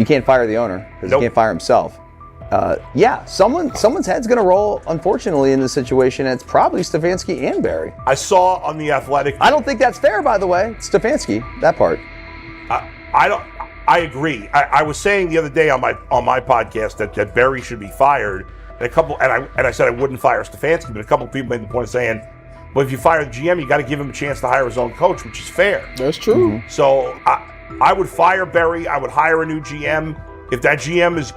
You can't fire the owner because Nope. he can't fire himself. Someone's head's going to roll, unfortunately, in this situation. And it's probably Stefanski and Barry. I saw on The Athletic. I don't think that's fair, by the way. It's Stefanski, that part. I agree. I was saying the other day on my podcast that Barry should be fired. And I said I wouldn't fire Stefanski, but a couple of people made the point of saying, well, if you fire the GM, you got to give him a chance to hire his own coach, which is fair. That's true. Mm-hmm. So I would fire Barry. I would hire a new GM. If that GM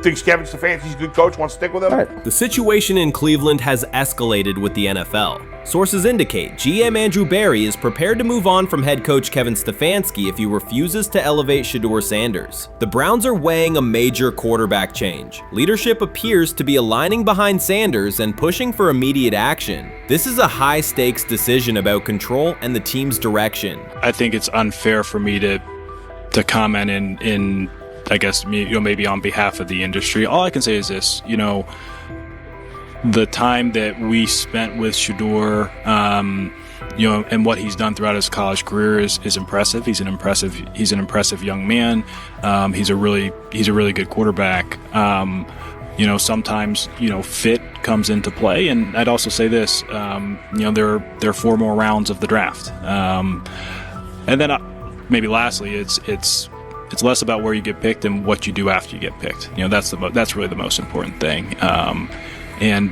thinks Kevin Stefanski's a good coach, wants to stick with him. Right. The situation in Cleveland has escalated with the NFL. Sources indicate GM Andrew Barry is prepared to move on from head coach Kevin Stefanski if he refuses to elevate Shedeur Sanders. The Browns are weighing a major quarterback change. Leadership appears to be aligning behind Sanders and pushing for immediate action. This is a high-stakes decision about control and the team's direction. I think it's unfair for me to comment in I guess, maybe on behalf of the industry. All I can say is this, the time that we spent with Shedeur, and what he's done throughout his college career is impressive. He's an impressive young man. He's a really good quarterback. Sometimes, fit comes into play. And I'd also say this, there are 4 more rounds of the draft. And then maybe lastly, it's less about where you get picked and what you do after you get picked. That's really the most important thing. Getting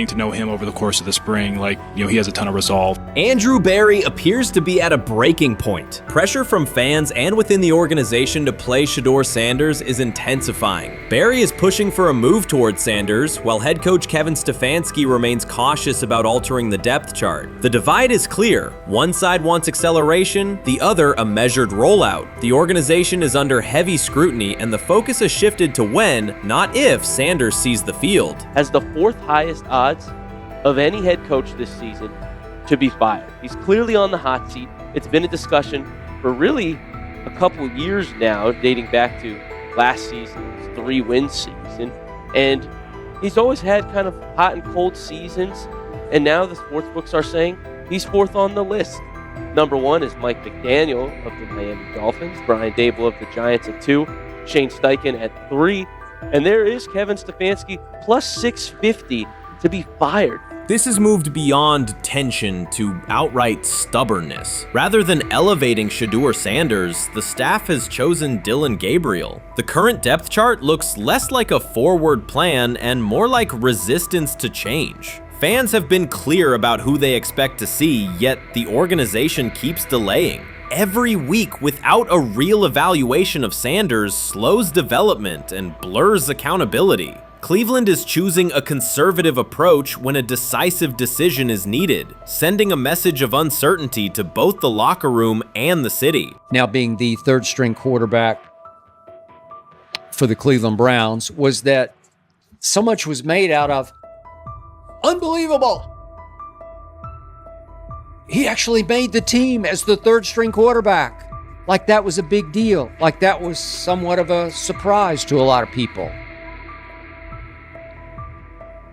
to know him over the course of the spring, he has a ton of resolve. Andrew Barry appears to be at a breaking point. Pressure from fans and within the organization to play Shedeur Sanders is intensifying. Barry is pushing for a move towards Sanders, while head coach Kevin Stefanski remains cautious about altering the depth chart. The divide is clear. One side wants acceleration, the other a measured rollout. The organization is under heavy scrutiny, and the focus has shifted to when, not if, Sanders sees the field. Has the 4th highest odds of any head coach this season to be fired. He's clearly on the hot seat. It's been a discussion for really a couple of years now, dating back to last season's 3-win season. And he's always had kind of hot and cold seasons. And now the sports books are saying he's 4th on the list. Number 1 is Mike McDaniel of the Miami Dolphins, Brian Dable of the Giants at 2, Shane Steichen at 3, and there is Kevin Stefanski plus 650 to be fired. This has moved beyond tension to outright stubbornness. Rather than elevating Shedeur Sanders, the staff has chosen Dillon Gabriel. The current depth chart looks less like a forward plan and more like resistance to change. Fans have been clear about who they expect to see, yet the organization keeps delaying. Every week without a real evaluation of Sanders slows development and blurs accountability. Cleveland is choosing a conservative approach when a decisive decision is needed, sending a message of uncertainty to both the locker room and the city. Now being the 3rd-string quarterback for the Cleveland Browns, was that so much was made out of unbelievable. He actually made the team as the 3rd-string quarterback. Like that was a big deal. Like that was somewhat of a surprise to a lot of people.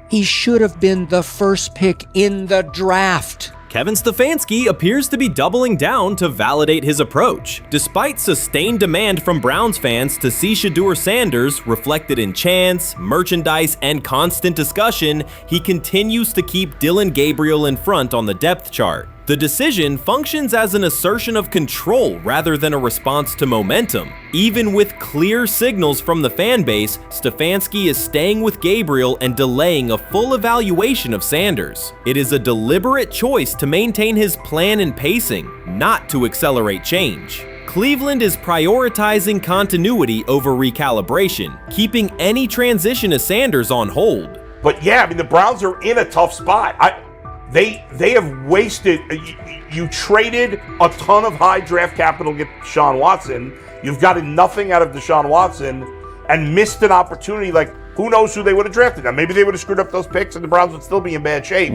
He should have been the first pick in the draft. Kevin Stefanski appears to be doubling down to validate his approach. Despite sustained demand from Browns fans to see Shedeur Sanders reflected in chants, merchandise, and constant discussion, he continues to keep Dillon Gabriel in front on the depth chart. The decision functions as an assertion of control rather than a response to momentum. Even with clear signals from the fan base, Stefanski is staying with Gabriel and delaying a full evaluation of Sanders. It is a deliberate choice to maintain his plan and pacing, not to accelerate change. Cleveland is prioritizing continuity over recalibration, keeping any transition to Sanders on hold. But yeah, I mean, the Browns are in a tough spot. They have wasted. You traded a ton of high draft capital to get Deshaun Watson. You've gotten nothing out of Deshaun Watson and missed an opportunity. Like, who knows who they would have drafted. Now, maybe they would have screwed up those picks and the Browns would still be in bad shape.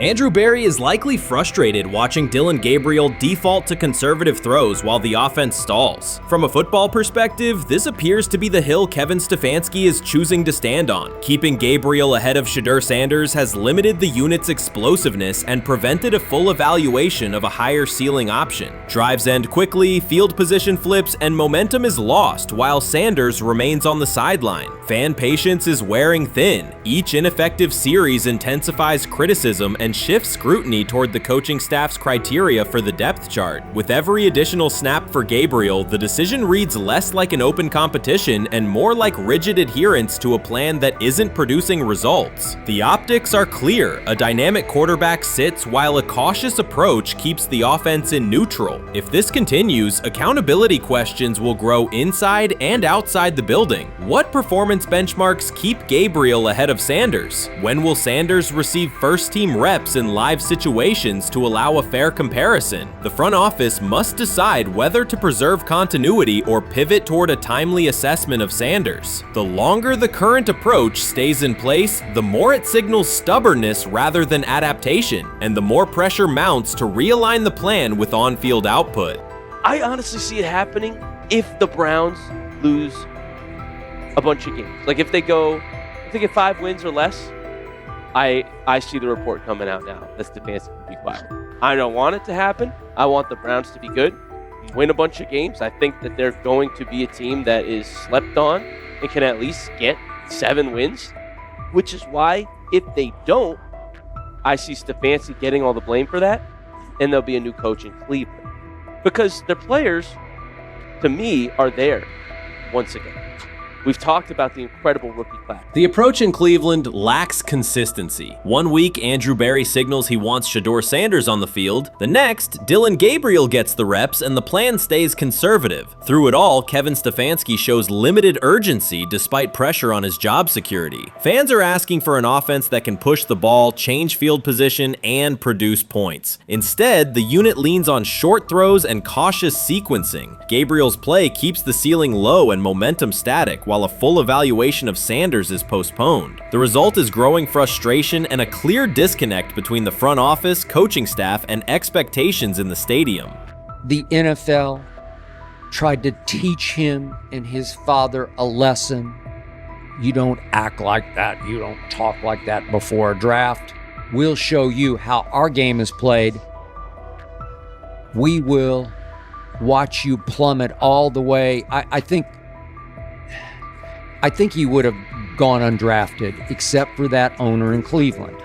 Andrew Berry is likely frustrated watching Dillon Gabriel default to conservative throws while the offense stalls. From a football perspective, this appears to be the hill Kevin Stefanski is choosing to stand on. Keeping Gabriel ahead of Shedeur Sanders has limited the unit's explosiveness and prevented a full evaluation of a higher ceiling option. Drives end quickly, field position flips, and momentum is lost while Sanders remains on the sideline. Fan patience is wearing thin. Each ineffective series intensifies criticism and shifts scrutiny toward the coaching staff's criteria for the depth chart. With every additional snap for Gabriel, the decision reads less like an open competition and more like rigid adherence to a plan that isn't producing results. The optics are clear. A dynamic quarterback sits while a cautious approach keeps the offense in neutral. If this continues, accountability questions will grow inside and outside the building. What performance benchmarks keep Gabriel ahead of Sanders? When will Sanders receive first-team reps in live situations to allow a fair comparison? The front office must decide whether to preserve continuity or pivot toward a timely assessment of Sanders. The longer the current approach stays in place, the more it signals stubbornness rather than adaptation, and the more pressure mounts to realign the plan with on-field output. I honestly see it happening if the Browns lose a bunch of games. Like if they get 5 wins or less, I see the report coming out now that Stefanski will be fired. I don't want it to happen. I want the Browns to be good, win a bunch of games. I think that they're going to be a team that is slept on and can at least get 7 wins, which is why if they don't, I see Stefanski getting all the blame for that, and there'll be a new coach in Cleveland. Because their players, to me, are there once again. We've talked about the incredible rookie class. The approach in Cleveland lacks consistency. One week, Andrew Berry signals he wants Shedeur Sanders on the field. The next, Dillon Gabriel gets the reps and the plan stays conservative. Through it all, Kevin Stefanski shows limited urgency despite pressure on his job security. Fans are asking for an offense that can push the ball, change field position, and produce points. Instead, the unit leans on short throws and cautious sequencing. Gabriel's play keeps the ceiling low and momentum static, while a full evaluation of Sanders is postponed. The result is growing frustration and a clear disconnect between the front office, coaching staff, and expectations in the stadium. The NFL tried to teach him and his father a lesson. You don't act like that. You don't talk like that before a draft. We'll show you how our game is played. We will watch you plummet all the way. I think he would have gone undrafted except for that owner in Cleveland.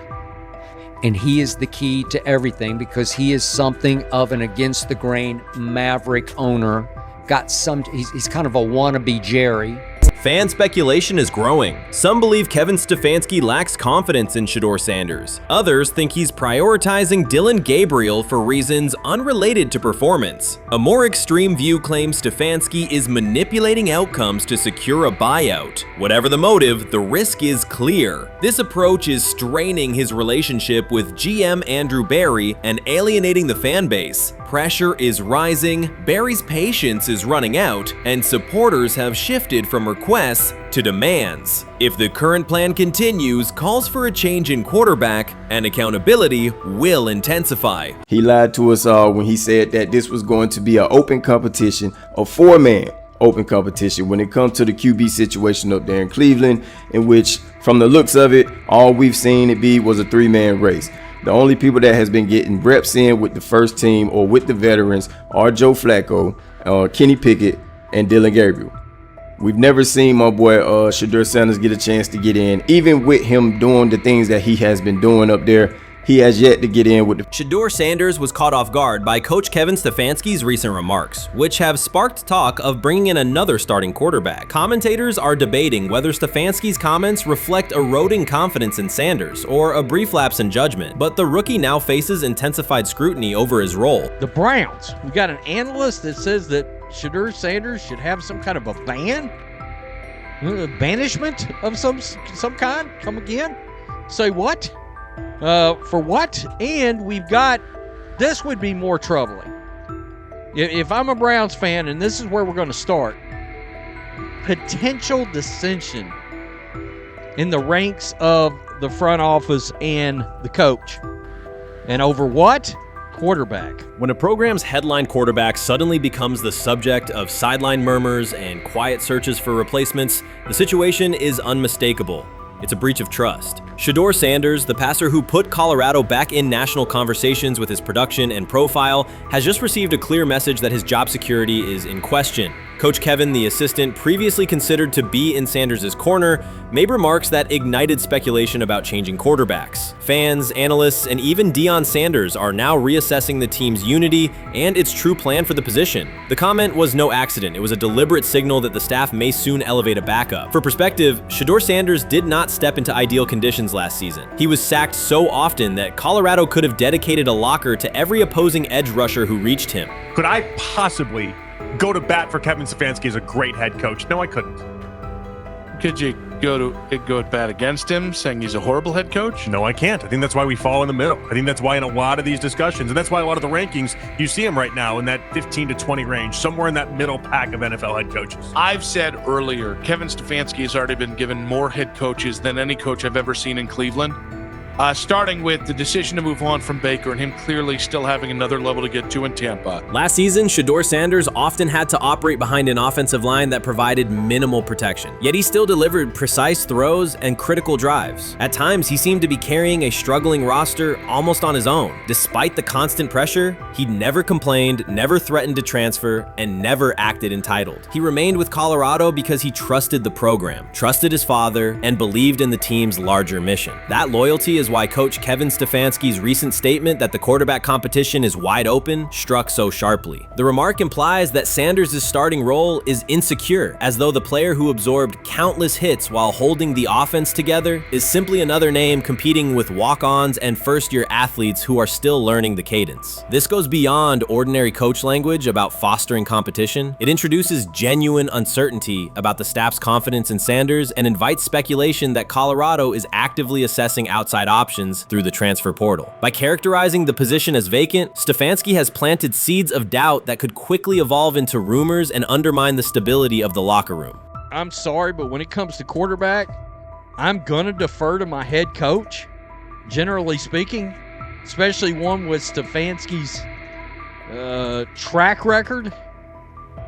And he is the key to everything because he is something of an against-the-grain maverick owner. He's kind of a wannabe Jerry. Fan speculation is growing. Some believe Kevin Stefanski lacks confidence in Shedeur Sanders. Others think he's prioritizing Dillon Gabriel for reasons unrelated to performance. A more extreme view claims Stefanski is manipulating outcomes to secure a buyout. Whatever the motive, the risk is clear. This approach is straining his relationship with GM Andrew Berry and alienating the fan base. Pressure is rising, Berry's patience is running out, and supporters have shifted from requests to demands. If the current plan continues, calls for a change in quarterback and accountability will intensify. He lied to us all when he said that this was going to be an open competition, a 4-man open competition when it comes to the QB situation up there in Cleveland, in which, from the looks of it, all we've seen it be was a 3-man race. The only people that has been getting reps in with the first team or with the veterans are Joe Flacco, Kenny Pickett, and Dillon Gabriel. We've never seen my boy Shedeur Sanders get a chance to get in. Even with him doing the things that he has been doing up there, he has yet to get in with the... Shedeur Sanders was caught off guard by Coach Kevin Stefanski's recent remarks, which have sparked talk of bringing in another starting quarterback. Commentators are debating whether Stefanski's comments reflect eroding confidence in Sanders or a brief lapse in judgment, but the rookie now faces intensified scrutiny over his role. The Browns, we got an analyst that says that Shedeur Sanders should have some kind of a ban? Banishment of some kind? Come again? Say what? For what? And we've got, this would be more troubling. If I'm a Browns fan, and this is where we're going to start, potential dissension in the ranks of the front office and the coach. And over what? Quarterback. When a program's headline quarterback suddenly becomes the subject of sideline murmurs and quiet searches for replacements, the situation is unmistakable. It's a breach of trust. Shedeur Sanders, the passer who put Colorado back in national conversations with his production and profile, has just received a clear message that his job security is in question. Coach Kevin, the assistant previously considered to be in Sanders' corner, made remarks that ignited speculation about changing quarterbacks. Fans, analysts, and even Deion Sanders are now reassessing the team's unity and its true plan for the position. The comment was no accident. It was a deliberate signal that the staff may soon elevate a backup. For perspective, Shedeur Sanders did not step into ideal conditions last season. He was sacked so often that Colorado could have dedicated a locker to every opposing edge rusher who reached him. Could I possibly go to bat for Kevin Stefanski as a great head coach? No, I couldn't. Could you go at bat against him, saying he's a horrible head coach? No, I can't. I think that's why we fall in the middle. I think that's why in a lot of these discussions, and that's why a lot of the rankings, you see him right now in that 15 to 20 range, somewhere in that middle pack of NFL head coaches. I've said earlier, Kevin Stefanski has already been given more head coaches than any coach I've ever seen in Cleveland. Starting with the decision to move on from Baker and him clearly still having another level to get to in Tampa. Last season, Shedeur Sanders often had to operate behind an offensive line that provided minimal protection, yet he still delivered precise throws and critical drives. At times, he seemed to be carrying a struggling roster almost on his own. Despite the constant pressure, he never complained, never threatened to transfer, and never acted entitled. He remained with Colorado because he trusted the program, trusted his father, and believed in the team's larger mission. That loyalty is why Coach Kevin Stefanski's recent statement that the quarterback competition is wide open struck so sharply. The remark implies that Sanders' starting role is insecure, as though the player who absorbed countless hits while holding the offense together is simply another name competing with walk-ons and first-year athletes who are still learning the cadence. This goes beyond ordinary coach language about fostering competition. It introduces genuine uncertainty about the staff's confidence in Sanders and invites speculation that Colorado is actively assessing outside options through the transfer portal. By characterizing the position as vacant, Stefanski has planted seeds of doubt that could quickly evolve into rumors and undermine the stability of the locker room. I'm sorry, but when it comes to quarterback, I'm going to defer to my head coach, generally speaking, especially one with Stefanski's track record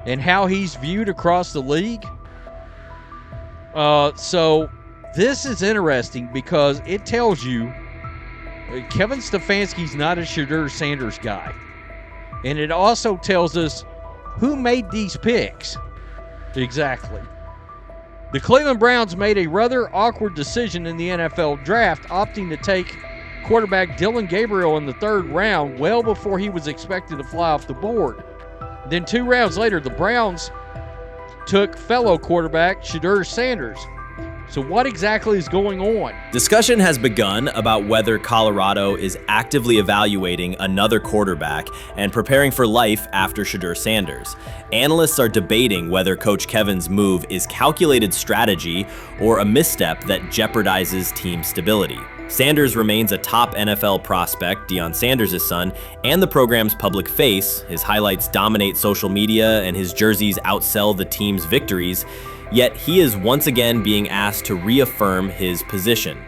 and how he's viewed across the league. So this is interesting because it tells you Kevin Stefanski's not a Shedeur Sanders guy. And it also tells us who made these picks. Exactly. The Cleveland Browns made a rather awkward decision in the NFL draft, opting to take quarterback Dylan Gabriel in the 3rd round well before he was expected to fly off the board. Then 2 rounds later, the Browns took fellow quarterback Shedeur Sanders. So what exactly is going on? Discussion has begun about whether Colorado is actively evaluating another quarterback and preparing for life after Shedeur Sanders. Analysts are debating whether Coach Kevin's move is calculated strategy or a misstep that jeopardizes team stability. Sanders remains a top NFL prospect, Deion Sanders' son, and the program's public face. His highlights dominate social media and his jerseys outsell the team's victories. Yet he is once again being asked to reaffirm his position.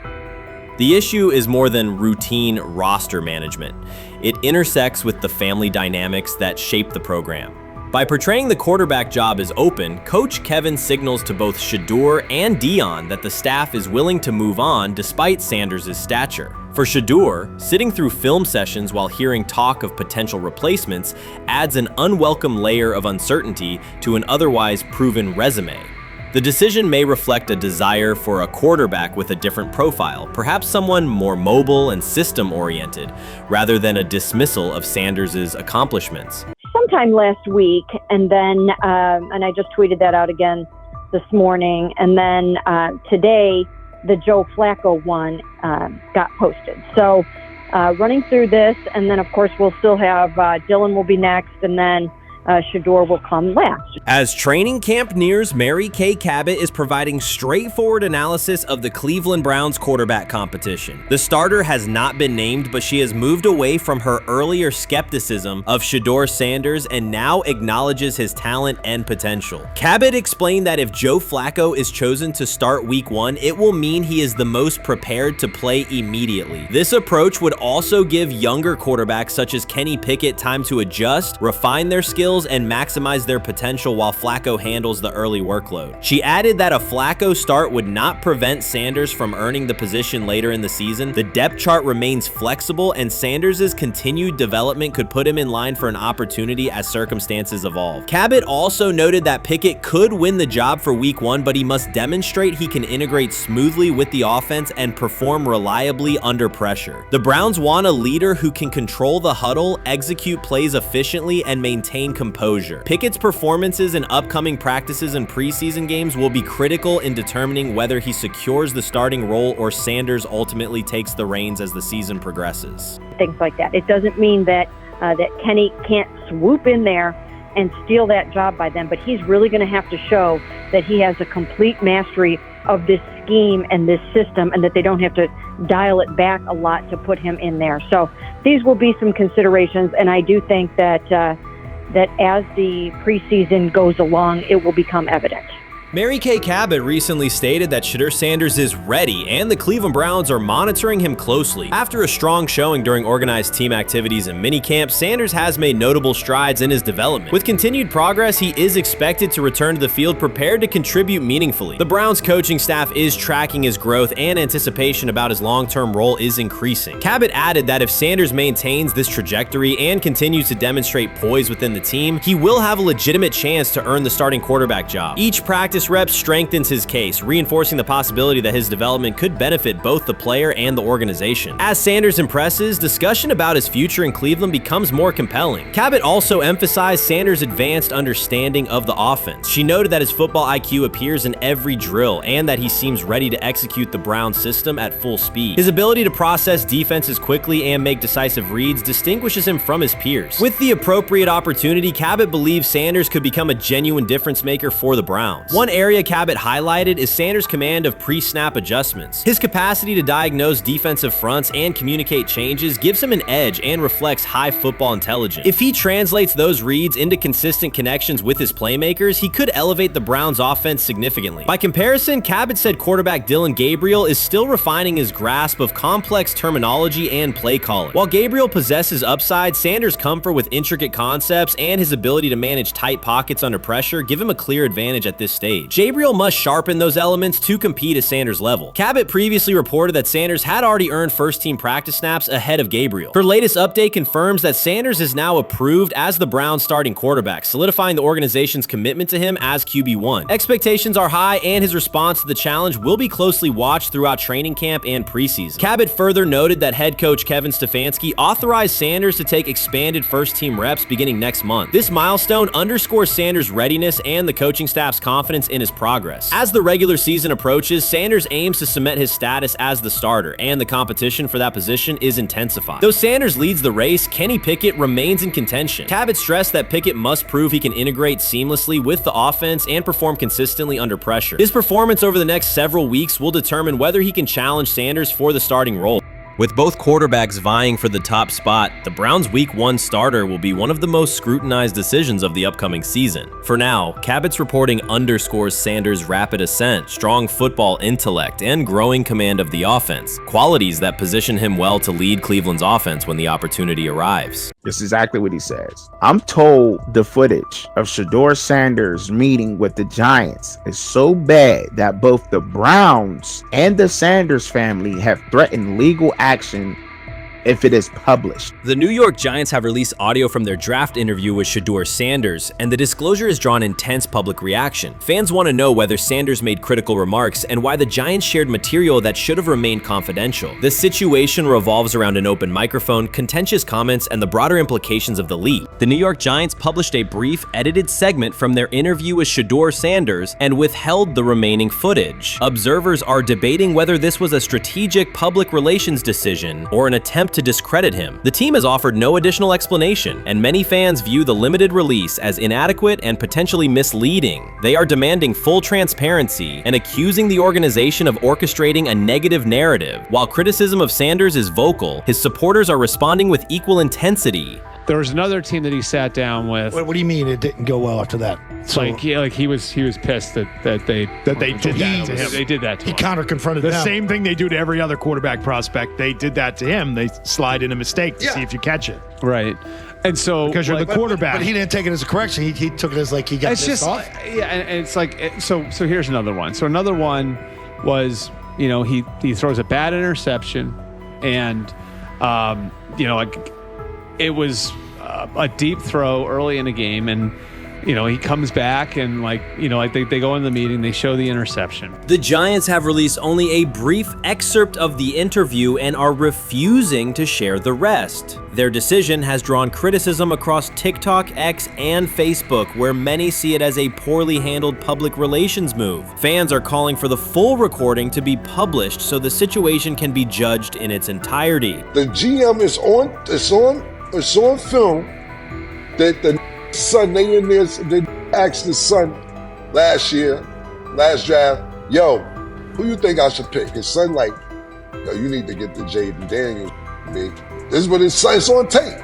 The issue is more than routine roster management. It intersects with the family dynamics that shape the program. By portraying the quarterback job as open, Coach Kevin signals to both Shedeur and Deion that the staff is willing to move on despite Sanders' stature. For Shedeur, sitting through film sessions while hearing talk of potential replacements adds an unwelcome layer of uncertainty to an otherwise proven resume. The decision may reflect a desire for a quarterback with a different profile, perhaps someone more mobile and system-oriented, rather than a dismissal of Sanders' accomplishments. Sometime last week, and then, and I just tweeted that out again this morning, and then today, the Joe Flacco one got posted. So running through this, and then of course we'll still have Dylan will be next, and then Shedeur will come last. As training camp nears, Mary Kay Cabot is providing straightforward analysis of the Cleveland Browns quarterback competition. The starter has not been named, but she has moved away from her earlier skepticism of Shedeur Sanders and now acknowledges his talent and potential. Cabot explained that if Joe Flacco is chosen to start week 1, it will mean he is the most prepared to play immediately. This approach would also give younger quarterbacks such as Kenny Pickett time to adjust, refine their skills, and maximize their potential while Flacco handles the early workload. She added that a Flacco start would not prevent Sanders from earning the position later in the season. The depth chart remains flexible, and Sanders' continued development could put him in line for an opportunity as circumstances evolve. Cabot also noted that Pickett could win the job for week 1, but he must demonstrate he can integrate smoothly with the offense and perform reliably under pressure. The Browns want a leader who can control the huddle, execute plays efficiently, and maintain composure. Pickett's performances in upcoming practices and preseason games will be critical in determining whether he secures the starting role or Sanders ultimately takes the reins as the season progresses. Things like that. It doesn't mean that Kenny can't swoop in there and steal that job by them, but he's really going to have to show that he has a complete mastery of this scheme and this system, and that they don't have to dial it back a lot to put him in there. So these will be some considerations, and I do think that that as the preseason goes along, it will become evident. Mary Kay Cabot recently stated that Shedeur Sanders is ready and the Cleveland Browns are monitoring him closely. After a strong showing during organized team activities and minicamp, Sanders has made notable strides in his development. With continued progress, he is expected to return to the field prepared to contribute meaningfully. The Browns coaching staff is tracking his growth, and anticipation about his long-term role is increasing. Cabot added that if Sanders maintains this trajectory and continues to demonstrate poise within the team, he will have a legitimate chance to earn the starting quarterback job. Each practice rep strengthens his case, reinforcing the possibility that his development could benefit both the player and the organization. As Sanders impresses, discussion about his future in Cleveland becomes more compelling. Cabot also emphasized Sanders' advanced understanding of the offense. She noted that his football IQ appears in every drill and that he seems ready to execute the Browns system at full speed. His ability to process defenses quickly and make decisive reads distinguishes him from his peers. With the appropriate opportunity, Cabot believes Sanders could become a genuine difference maker for the Browns. One area Cabot highlighted is Sanders' command of pre-snap adjustments. His capacity to diagnose defensive fronts and communicate changes gives him an edge and reflects high football intelligence. If he translates those reads into consistent connections with his playmakers, he could elevate the Browns' offense significantly. By comparison, Cabot said quarterback Dillon Gabriel is still refining his grasp of complex terminology and play calling. While Gabriel possesses upside, Sanders' comfort with intricate concepts and his ability to manage tight pockets under pressure give him a clear advantage at this stage. Gabriel must sharpen those elements to compete at Sanders' level. Cabot previously reported that Sanders had already earned first-team practice snaps ahead of Gabriel. Her latest update confirms that Sanders is now approved as the Browns' starting quarterback, solidifying the organization's commitment to him as QB1. Expectations are high, and his response to the challenge will be closely watched throughout training camp and preseason. Cabot further noted that head coach Kevin Stefanski authorized Sanders to take expanded first-team reps beginning next month. This milestone underscores Sanders' readiness and the coaching staff's confidence in his progress. As the regular season approaches, Sanders aims to cement his status as the starter, and the competition for that position is intensified. Though Sanders leads the race, Kenny Pickett remains in contention. Cabot stressed that Pickett must prove he can integrate seamlessly with the offense and perform consistently under pressure. His performance over the next several weeks will determine whether he can challenge Sanders for the starting role. With both quarterbacks vying for the top spot, the Browns' Week 1 starter will be one of the most scrutinized decisions of the upcoming season. For now, Cabot's reporting underscores Sanders' rapid ascent, strong football intellect, and growing command of the offense, qualities that position him well to lead Cleveland's offense when the opportunity arrives. This is exactly what he says. I'm told the footage of Shedeur Sanders meeting with the Giants is so bad that both the Browns and the Sanders family have threatened legal action if it is published. The New York Giants have released audio from their draft interview with Shedeur Sanders, and the disclosure has drawn intense public reaction. Fans want to know whether Sanders made critical remarks and why the Giants shared material that should have remained confidential. The situation revolves around an open microphone, contentious comments, and the broader implications of the leak. The New York Giants published a brief, edited segment from their interview with Shedeur Sanders and withheld the remaining footage. Observers are debating whether this was a strategic public relations decision or an attempt attempt to discredit him. The team has offered no additional explanation, and many fans view the limited release as inadequate and potentially misleading. They are demanding full transparency and accusing the organization of orchestrating a negative narrative. While criticism of Sanders is vocal, his supporters are responding with equal intensity. There was another team that he sat down with. What do you mean it didn't go well after that? So, he was pissed that they did that to him. They did that to him. He counter-confronted the them. same thing they do to every other quarterback prospect. They did that to him. They slide in a mistake to see if you catch it. Right. And so because you're the quarterback. But he didn't take it as a correction. He took it as like he got pissed off. Yeah, and it's like so here's another one. So another one was, he throws a bad interception, and it was a deep throw early in the game, and he comes back and they go in the meeting, they show the interception. The Giants have released only a brief excerpt of the interview and are refusing to share the rest. Their decision has drawn criticism across TikTok, X, and Facebook, where many see it as a poorly handled public relations move. Fans are calling for the full recording to be published so the situation can be judged in its entirety. The GM is on film that the son, they asked the son last draft, yo, who you think I should pick? His son like, yo, you need to get the Jaden Daniels, big. This is what his son, it's on tape.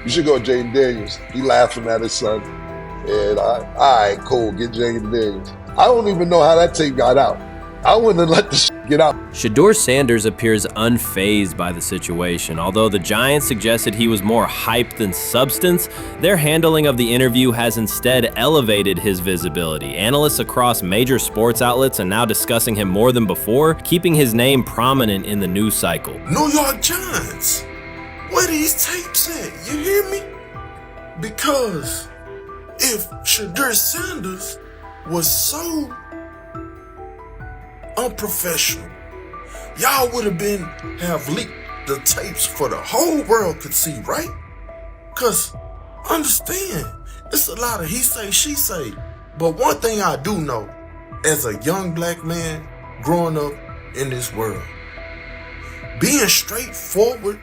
You should go Jaden Daniels. He laughing at his son. And all right, cool, get Jaden Daniels. I don't even know how that tape got out. I wouldn't have let the get out. Shedeur Sanders appears unfazed by the situation. Although the Giants suggested he was more hype than substance, their handling of the interview has instead elevated his visibility. Analysts across major sports outlets are now discussing him more than before, keeping his name prominent in the news cycle. New York Giants, where these tapes at? You hear me? Because if Shedeur Sanders was so unprofessional, y'all would have leaked the tapes for the whole world could see, right? Cause understand, it's a lot of he say, she say. But one thing I do know, as a young black man growing up in this world, being straightforward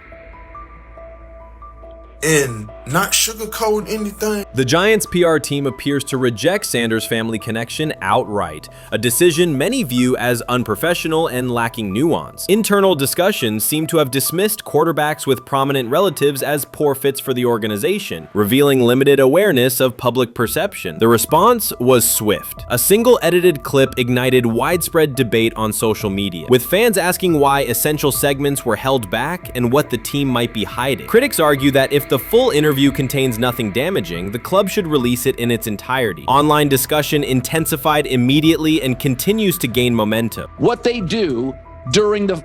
and not sugarcoat anything. The Giants' PR team appears to reject Sanders' family connection outright, a decision many view as unprofessional and lacking nuance. Internal discussions seem to have dismissed quarterbacks with prominent relatives as poor fits for the organization, revealing limited awareness of public perception. The response was swift. A single edited clip ignited widespread debate on social media, with fans asking why essential segments were held back and what the team might be hiding. Critics argue that if the full interview contains nothing damaging, the club should release it in its entirety. Online discussion intensified immediately and continues to gain momentum. What they do during the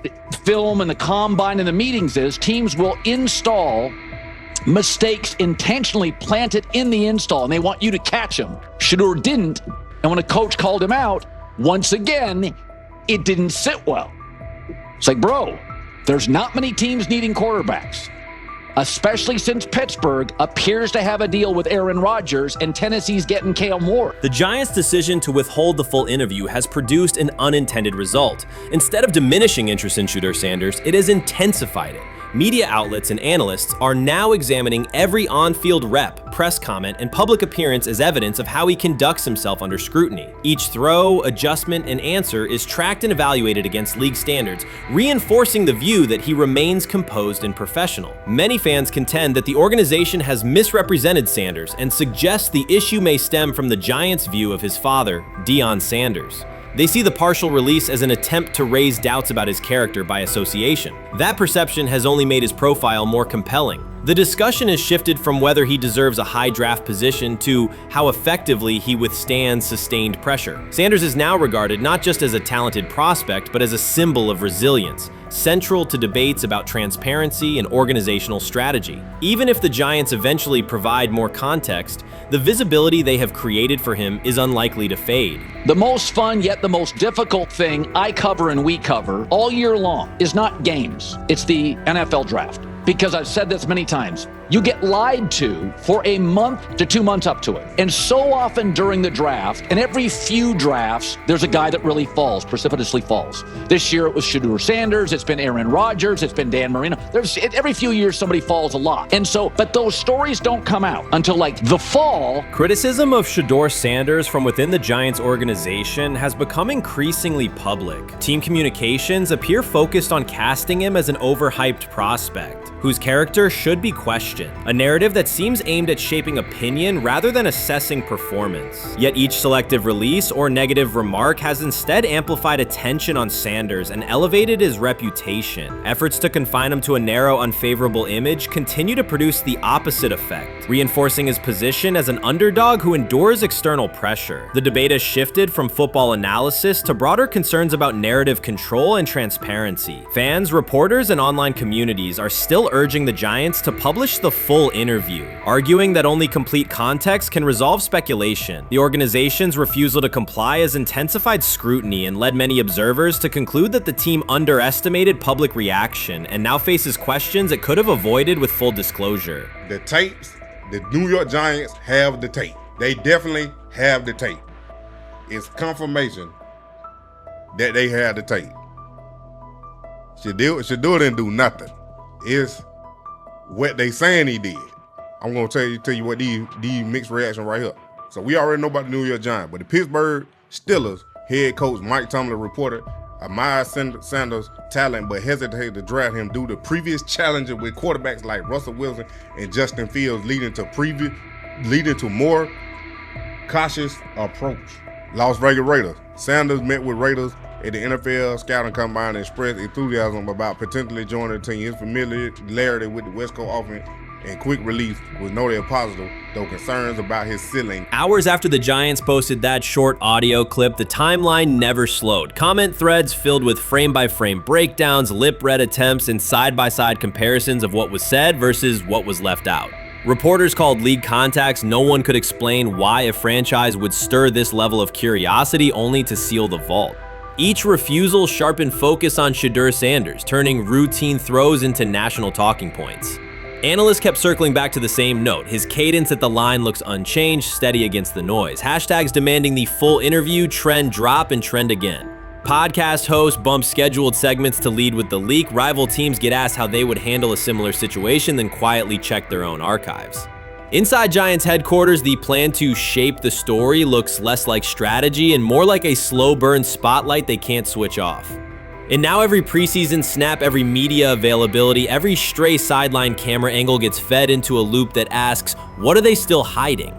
film and the combine and the meetings is teams will install mistakes intentionally planted in the install, and they want you to catch them. Shedeur didn't, and when a coach called him out, once again, it didn't sit well. It's like, bro, there's not many teams needing quarterbacks, especially since Pittsburgh appears to have a deal with Aaron Rodgers and Tennessee's getting Kale Moore. The Giants' decision to withhold the full interview has produced an unintended result. Instead of diminishing interest in Shedeur Sanders, it has intensified it. Media outlets and analysts are now examining every on-field rep, press comment, and public appearance as evidence of how he conducts himself under scrutiny. Each throw, adjustment, and answer is tracked and evaluated against league standards, reinforcing the view that he remains composed and professional. Many fans contend that the organization has misrepresented Sanders and suggest the issue may stem from the Giants' view of his father, Deion Sanders. They see the partial release as an attempt to raise doubts about his character by association. That perception has only made his profile more compelling. The discussion has shifted from whether he deserves a high draft position to how effectively he withstands sustained pressure. Sanders is now regarded not just as a talented prospect, but as a symbol of resilience, central to debates about transparency and organizational strategy. Even if the Giants eventually provide more context, the visibility they have created for him is unlikely to fade. The most fun yet the most difficult thing I cover and we cover all year long is not games. It's the NFL draft. Because I've said this many times, you get lied to for a month to 2 months up to it. And so often during the draft, and every few drafts, there's a guy that really falls, precipitously falls. This year it was Shedeur Sanders, it's been Aaron Rodgers, it's been Dan Marino. Every few years somebody falls a lot. And so, but those stories don't come out until like the fall. Criticism of Shedeur Sanders from within the Giants organization has become increasingly public. Team communications appear focused on casting him as an overhyped prospect, whose character should be questioned, a narrative that seems aimed at shaping opinion rather than assessing performance. Yet each selective release or negative remark has instead amplified attention on Sanders and elevated his reputation. Efforts to confine him to a narrow, unfavorable image continue to produce the opposite effect, reinforcing his position as an underdog who endures external pressure. The debate has shifted from football analysis to broader concerns about narrative control and transparency. Fans, reporters, and online communities are still urging the Giants to publish the full interview, arguing that only complete context can resolve speculation. The organization's refusal to comply has intensified scrutiny and led many observers to conclude that the team underestimated public reaction and now faces questions it could have avoided with full disclosure. The tapes, the New York Giants have the tape. They definitely have the tape. It's confirmation that they have the tape. Shedeur didn't do nothing. It's what they saying he did. I'm gonna tell you what these mixed reaction right here. So we already know about the New York Giants, but the Pittsburgh Steelers head coach Mike Tomlin reported admired Sanders' talent, but hesitated to draft him due to previous challenges with quarterbacks like Russell Wilson and Justin Fields, leading to more cautious approach. Las Vegas Raiders. Sanders met with Raiders at the NFL scouting combine and expressed enthusiasm about potentially joining the team. His familiarity with the West Coast offense and quick release was noted positive, though concerns about his ceiling. Hours after the Giants posted that short audio clip, the timeline never slowed. Comment threads filled with frame-by-frame breakdowns, lip-read attempts, and side-by-side comparisons of what was said versus what was left out. Reporters called league contacts. No one could explain why a franchise would stir this level of curiosity only to seal the vault. Each refusal sharpened focus on Shedeur Sanders, turning routine throws into national talking points. Analysts kept circling back to the same note. His cadence at the line looks unchanged, steady against the noise. Hashtags demanding the full interview, trend drop, and trend again. Podcast hosts bump scheduled segments to lead with the leak. Rival teams get asked how they would handle a similar situation, then quietly check their own archives. Inside Giants headquarters, the plan to shape the story looks less like strategy and more like a slow burn spotlight they can't switch off. And now every preseason snap, every media availability, every stray sideline camera angle gets fed into a loop that asks, what are they still hiding?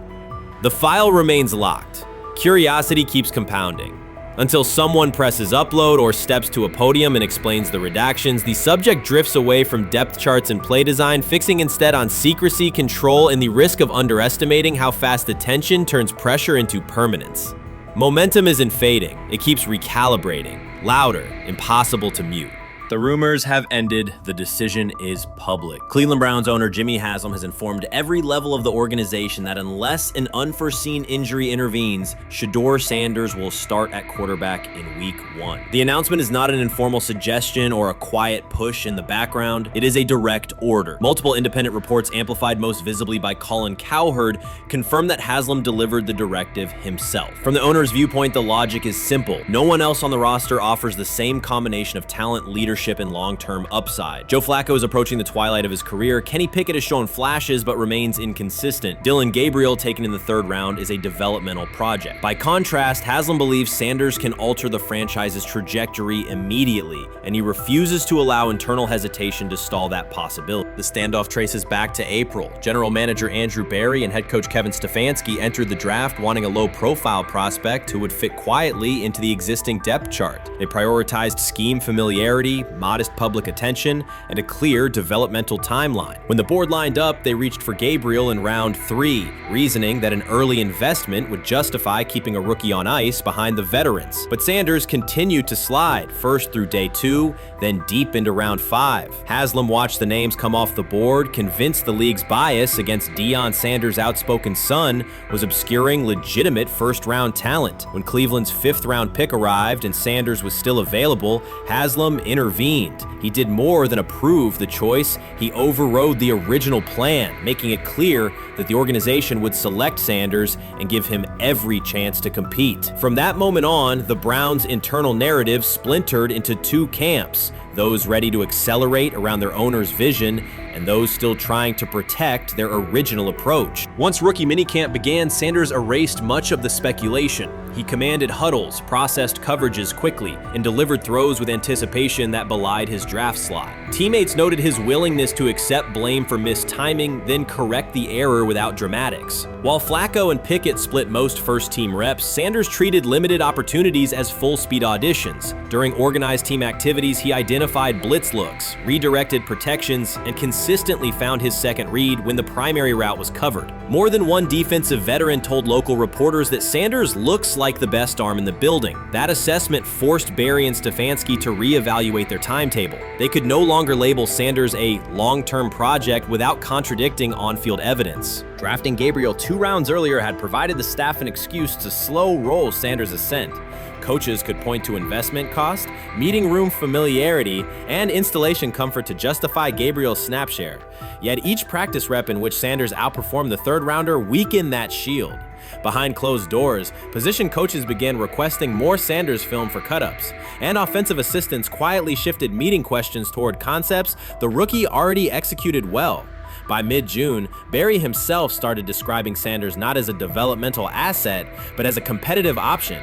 The file remains locked. Curiosity keeps compounding. Until someone presses upload or steps to a podium and explains the redactions, the subject drifts away from depth charts and play design, fixing instead on secrecy, control, and the risk of underestimating how fast attention turns pressure into permanence. Momentum isn't fading, it keeps recalibrating, louder, impossible to mute. The rumors have ended, the decision is public. Cleveland Browns owner Jimmy Haslam has informed every level of the organization that unless an unforeseen injury intervenes, Shedeur Sanders will start at quarterback in week 1. The announcement is not an informal suggestion or a quiet push in the background, it is a direct order. Multiple independent reports, amplified most visibly by Colin Cowherd, confirm that Haslam delivered the directive himself. From the owner's viewpoint, the logic is simple. No one else on the roster offers the same combination of talent, leadership, and long-term upside. Joe Flacco is approaching the twilight of his career. Kenny Pickett has shown flashes but remains inconsistent. Dylan Gabriel, taken in the 3rd round, is a developmental project. By contrast, Haslam believes Sanders can alter the franchise's trajectory immediately, and he refuses to allow internal hesitation to stall that possibility. The standoff traces back to April. General manager Andrew Berry and head coach Kevin Stefanski entered the draft wanting a low-profile prospect who would fit quietly into the existing depth chart. They prioritized scheme familiarity, modest public attention, and a clear developmental timeline. When the board lined up, they reached for Gabriel in round 3, reasoning that an early investment would justify keeping a rookie on ice behind the veterans. But Sanders continued to slide, first through day 2, then deep into round 5. Haslam watched the names come off off the board, convinced the league's bias against Deion Sanders' outspoken son was obscuring legitimate first-round talent. When Cleveland's fifth-round pick arrived and Sanders was still available, Haslam intervened. He did more than approve the choice, he overrode the original plan, making it clear that the organization would select Sanders and give him every chance to compete. From that moment on, the Browns' internal narrative splintered into two camps, those ready to accelerate around their owner's vision and those still trying to protect their original approach. Once rookie minicamp began, Sanders erased much of the speculation. He commanded huddles, processed coverages quickly, and delivered throws with anticipation that belied his draft slot. Teammates noted his willingness to accept blame for missed timing, then correct the error without dramatics. While Flacco and Pickett split most first-team reps, Sanders treated limited opportunities as full-speed auditions. During organized team activities, he identified blitz looks, redirected protections, and consistently found his second read when the primary route was covered. More than one defensive veteran told local reporters that Sanders looks like the best arm in the building. That assessment forced Barry and Stefanski to reevaluate their timetable. They could no longer label Sanders a long-term project without contradicting on-field evidence. Drafting Gabriel 2 rounds earlier had provided the staff an excuse to slow roll Sanders' ascent. Coaches could point to investment cost, meeting room familiarity, and installation comfort to justify Gabriel's snap share. Yet each practice rep in which Sanders outperformed the third rounder weakened that shield. Behind closed doors, position coaches began requesting more Sanders film for cut-ups, and offensive assistants quietly shifted meeting questions toward concepts the rookie already executed well. By mid-June, Barry himself started describing Sanders not as a developmental asset, but as a competitive option.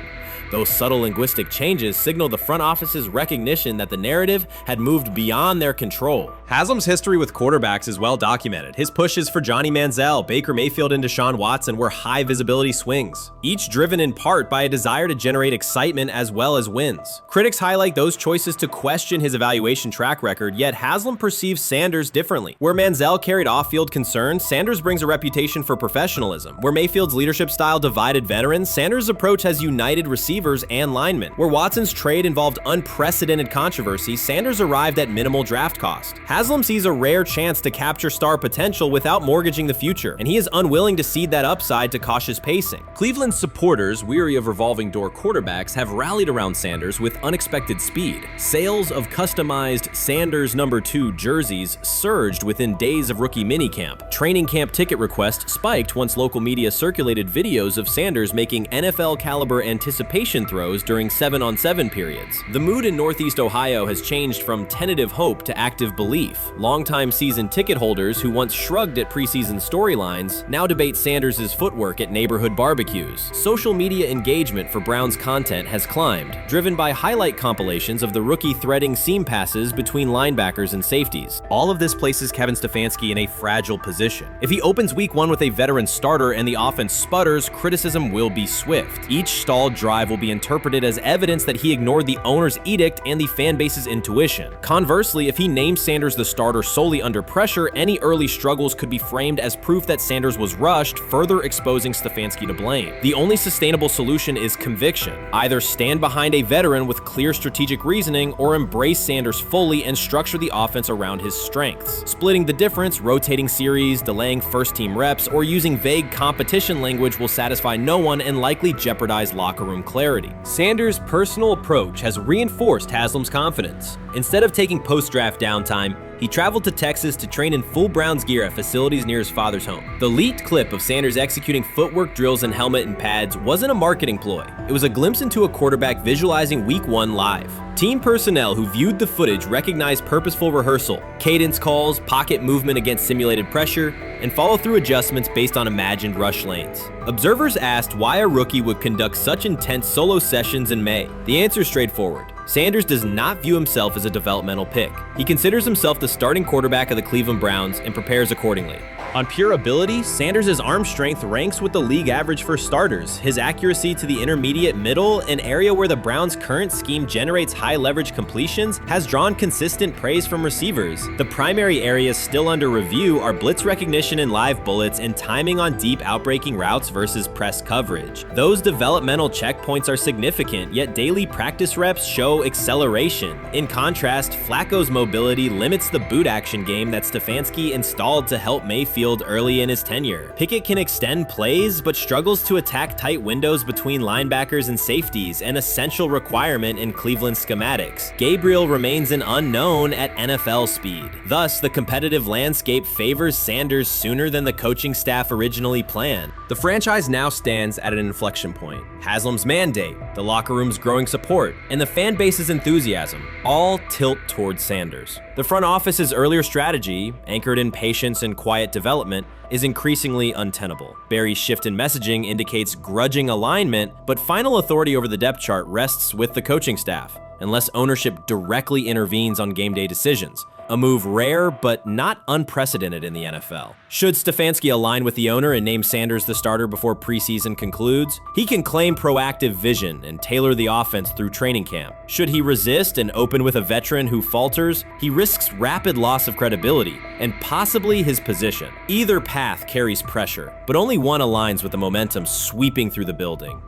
Those subtle linguistic changes signaled the front office's recognition that the narrative had moved beyond their control. Haslam's history with quarterbacks is well documented. His pushes for Johnny Manziel, Baker Mayfield, and Deshaun Watson were high-visibility swings, each driven in part by a desire to generate excitement as well as wins. Critics highlight those choices to question his evaluation track record, yet Haslam perceives Sanders differently. Where Manziel carried off-field concerns, Sanders brings a reputation for professionalism. Where Mayfield's leadership style divided veterans, Sanders' approach has united receivers and linemen. Where Watson's trade involved unprecedented controversy, Sanders arrived at minimal draft cost. Haslam sees a rare chance to capture star potential without mortgaging the future, and he is unwilling to cede that upside to cautious pacing. Cleveland's supporters, weary of revolving door quarterbacks, have rallied around Sanders with unexpected speed. Sales of customized Sanders number 2 jerseys surged within days of rookie minicamp. Training camp ticket requests spiked once local media circulated videos of Sanders making NFL-caliber anticipation throws during 7-on-7 periods. The mood in Northeast Ohio has changed from tentative hope to active belief. Longtime season ticket holders who once shrugged at preseason storylines now debate Sanders' footwork at neighborhood barbecues. Social media engagement for Browns content has climbed, driven by highlight compilations of the rookie threading seam passes between linebackers and safeties. All of this places Kevin Stefanski in a fragile position. If he opens week 1 with a veteran starter and the offense sputters, criticism will be swift. Each stalled drive will be interpreted as evidence that he ignored the owner's edict and the fan base's intuition. Conversely, if he names Sanders the starter solely under pressure, any early struggles could be framed as proof that Sanders was rushed, further exposing Stefanski to blame. The only sustainable solution is conviction. Either stand behind a veteran with clear strategic reasoning or embrace Sanders fully and structure the offense around his strengths. Splitting the difference, rotating series, delaying first-team reps, or using vague competition language will satisfy no one and likely jeopardize locker room clarity. Sanders' personal approach has reinforced Haslam's confidence. Instead of taking post-draft downtime, he traveled to Texas to train in full Browns gear at facilities near his father's home. The leaked clip of Sanders executing footwork drills in helmet and pads wasn't a marketing ploy. It was a glimpse into a quarterback visualizing Week 1 live. Team personnel who viewed the footage recognized purposeful rehearsal, cadence calls, pocket movement against simulated pressure, and follow-through adjustments based on imagined rush lanes. Observers asked why a rookie would conduct such intense solo sessions in May. The answer is straightforward. Sanders does not view himself as a developmental pick. He considers himself the starting quarterback of the Cleveland Browns and prepares accordingly. On pure ability, Sanders' arm strength ranks with the league average for starters. His accuracy to the intermediate middle, an area where the Browns' current scheme generates high leverage completions, has drawn consistent praise from receivers. The primary areas still under review are blitz recognition and live bullets and timing on deep outbreaking routes versus press coverage. Those developmental checkpoints are significant, yet daily practice reps show acceleration. In contrast, Flacco's mobility limits the boot action game that Stefanski installed to help Mayfield early in his tenure. Pickett can extend plays, but struggles to attack tight windows between linebackers and safeties, an essential requirement in Cleveland schematics. Gabriel remains an unknown at NFL speed. Thus, the competitive landscape favors Sanders sooner than the coaching staff originally planned. The franchise now stands at an inflection point. Haslam's mandate, the locker room's growing support, and the fan base's enthusiasm all tilt towards Sanders. The front office's earlier strategy, anchored in patience and quiet development, is increasingly untenable. Barry's shift in messaging indicates grudging alignment, but final authority over the depth chart rests with the coaching staff, unless ownership directly intervenes on game day decisions. A move rare but not unprecedented in the NFL. Should Stefanski align with the owner and name Sanders the starter before preseason concludes, he can claim proactive vision and tailor the offense through training camp. Should he resist and open with a veteran who falters, he risks rapid loss of credibility and possibly his position. Either path carries pressure, but only one aligns with the momentum sweeping through the building.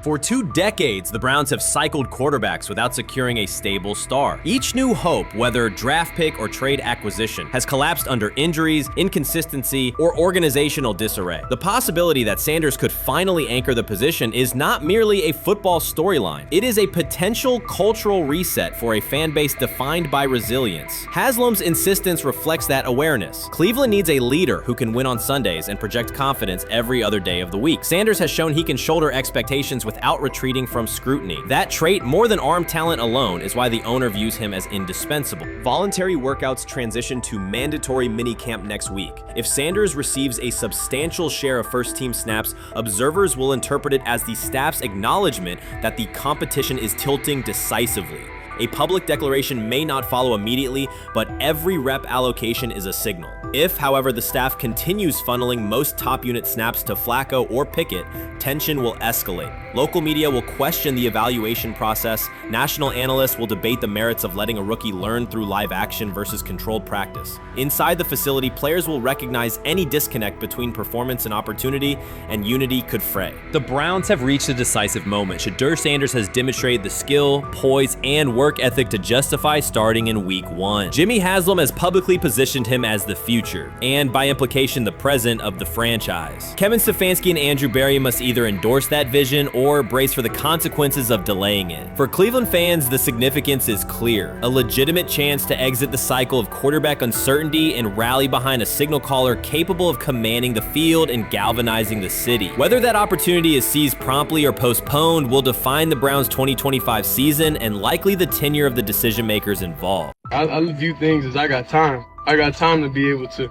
For 2 decades, the Browns have cycled quarterbacks without securing a stable star. Each new hope, whether draft pick or trade acquisition, has collapsed under injuries, inconsistency, or organizational disarray. The possibility that Sanders could finally anchor the position is not merely a football storyline. It is a potential cultural reset for a fan base defined by resilience. Haslam's insistence reflects that awareness. Cleveland needs a leader who can win on Sundays and project confidence every other day of the week. Sanders has shown he can shoulder expectations without retreating from scrutiny. That trait, more than arm talent alone, is why the owner views him as indispensable. Voluntary workouts transition to mandatory minicamp next week. If Sanders receives a substantial share of first-team snaps, observers will interpret it as the staff's acknowledgement that the competition is tilting decisively. A public declaration may not follow immediately, but every rep allocation is a signal. If, however, the staff continues funneling most top unit snaps to Flacco or Pickett, tension will escalate. Local media will question the evaluation process. National analysts will debate the merits of letting a rookie learn through live action versus controlled practice. Inside the facility, players will recognize any disconnect between performance and opportunity, and unity could fray. The Browns have reached a decisive moment. Shedeur Sanders has demonstrated the skill, poise, and work ethic to justify starting in week 1. Jimmy Haslam has publicly positioned him as the future, and by implication the present of the franchise. Kevin Stefanski and Andrew Barry must either endorse that vision or brace for the consequences of delaying it. For Cleveland fans, the significance is clear. A legitimate chance to exit the cycle of quarterback uncertainty and rally behind a signal caller capable of commanding the field and galvanizing the city. Whether that opportunity is seized promptly or postponed will define the Browns' 2025 season and likely the tenure of the decision makers involved. I view things as I got time. I got time to be able to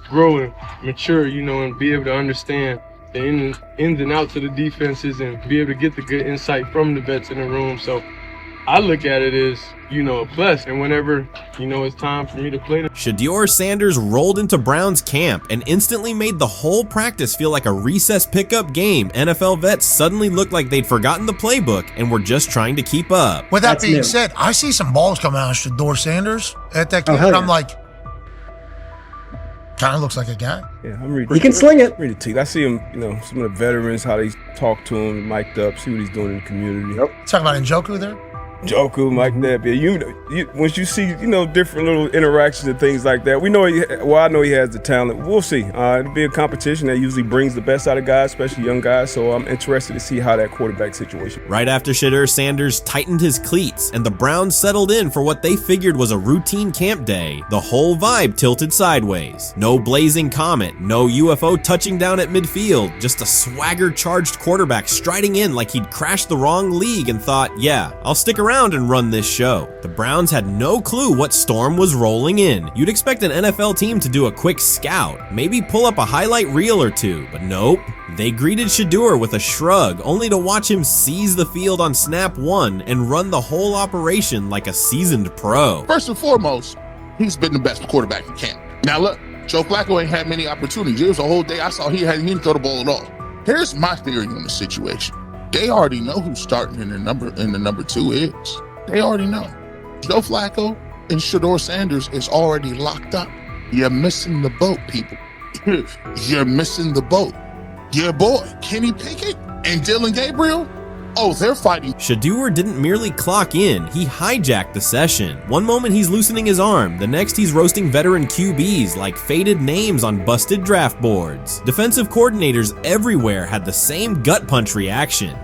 grow and mature, and be able to understand the ins and outs of the defenses and be able to get the good insight from the vets in the room. So I look at it as, a plus. And whenever, it's time for me to play. Shedeur Sanders rolled into Browns camp and instantly made the whole practice feel like a recess pickup game. NFL vets suddenly looked like they'd forgotten the playbook and were just trying to keep up. With that being said, I see some balls coming out of Shedeur Sanders at that camp, and I'm like, kind of looks like a guy. Yeah, I'm reading. He can sling it. Read the teeth. I see him, some of the veterans, how they talk to him, mic'd up, see what he's doing in the community. Talking about Njoku there? Njoku, Mike that. Yeah, once you see, different little interactions and things like that, we know I know he has the talent. We'll see. It'll be a competition that usually brings the best out of guys, especially young guys. So I'm interested to see how that quarterback situation. Right after Shedeur Sanders tightened his cleats and the Browns settled in for what they figured was a routine camp day, the whole vibe tilted sideways. No blazing comet, no UFO touching down at midfield, just a swagger-charged quarterback striding in like he'd crashed the wrong league and thought, yeah, I'll stick around and run this show. The Browns had no clue what storm was rolling in. You'd expect an NFL team to do a quick scout, maybe pull up a highlight reel or two, but nope. They greeted Shedeur with a shrug, only to watch him seize the field on snap 1 and run the whole operation like a seasoned pro. First and foremost, he's been the best quarterback in camp. Now look, Joe Flacco ain't had many opportunities. There was a whole day I saw he didn't throw the ball at all. Here's my theory on the situation. They already know who's starting in the number 2 is. They already know. Joe Flacco and Shedeur Sanders is already locked up. You're missing the boat, people. You're missing the boat. Your boy, Kenny Pickett and Dylan Gabriel, oh, they're fighting. Shedeur didn't merely clock in, he hijacked the session. One moment he's loosening his arm, the next he's roasting veteran QBs like faded names on busted draft boards. Defensive coordinators everywhere had the same gut punch reaction.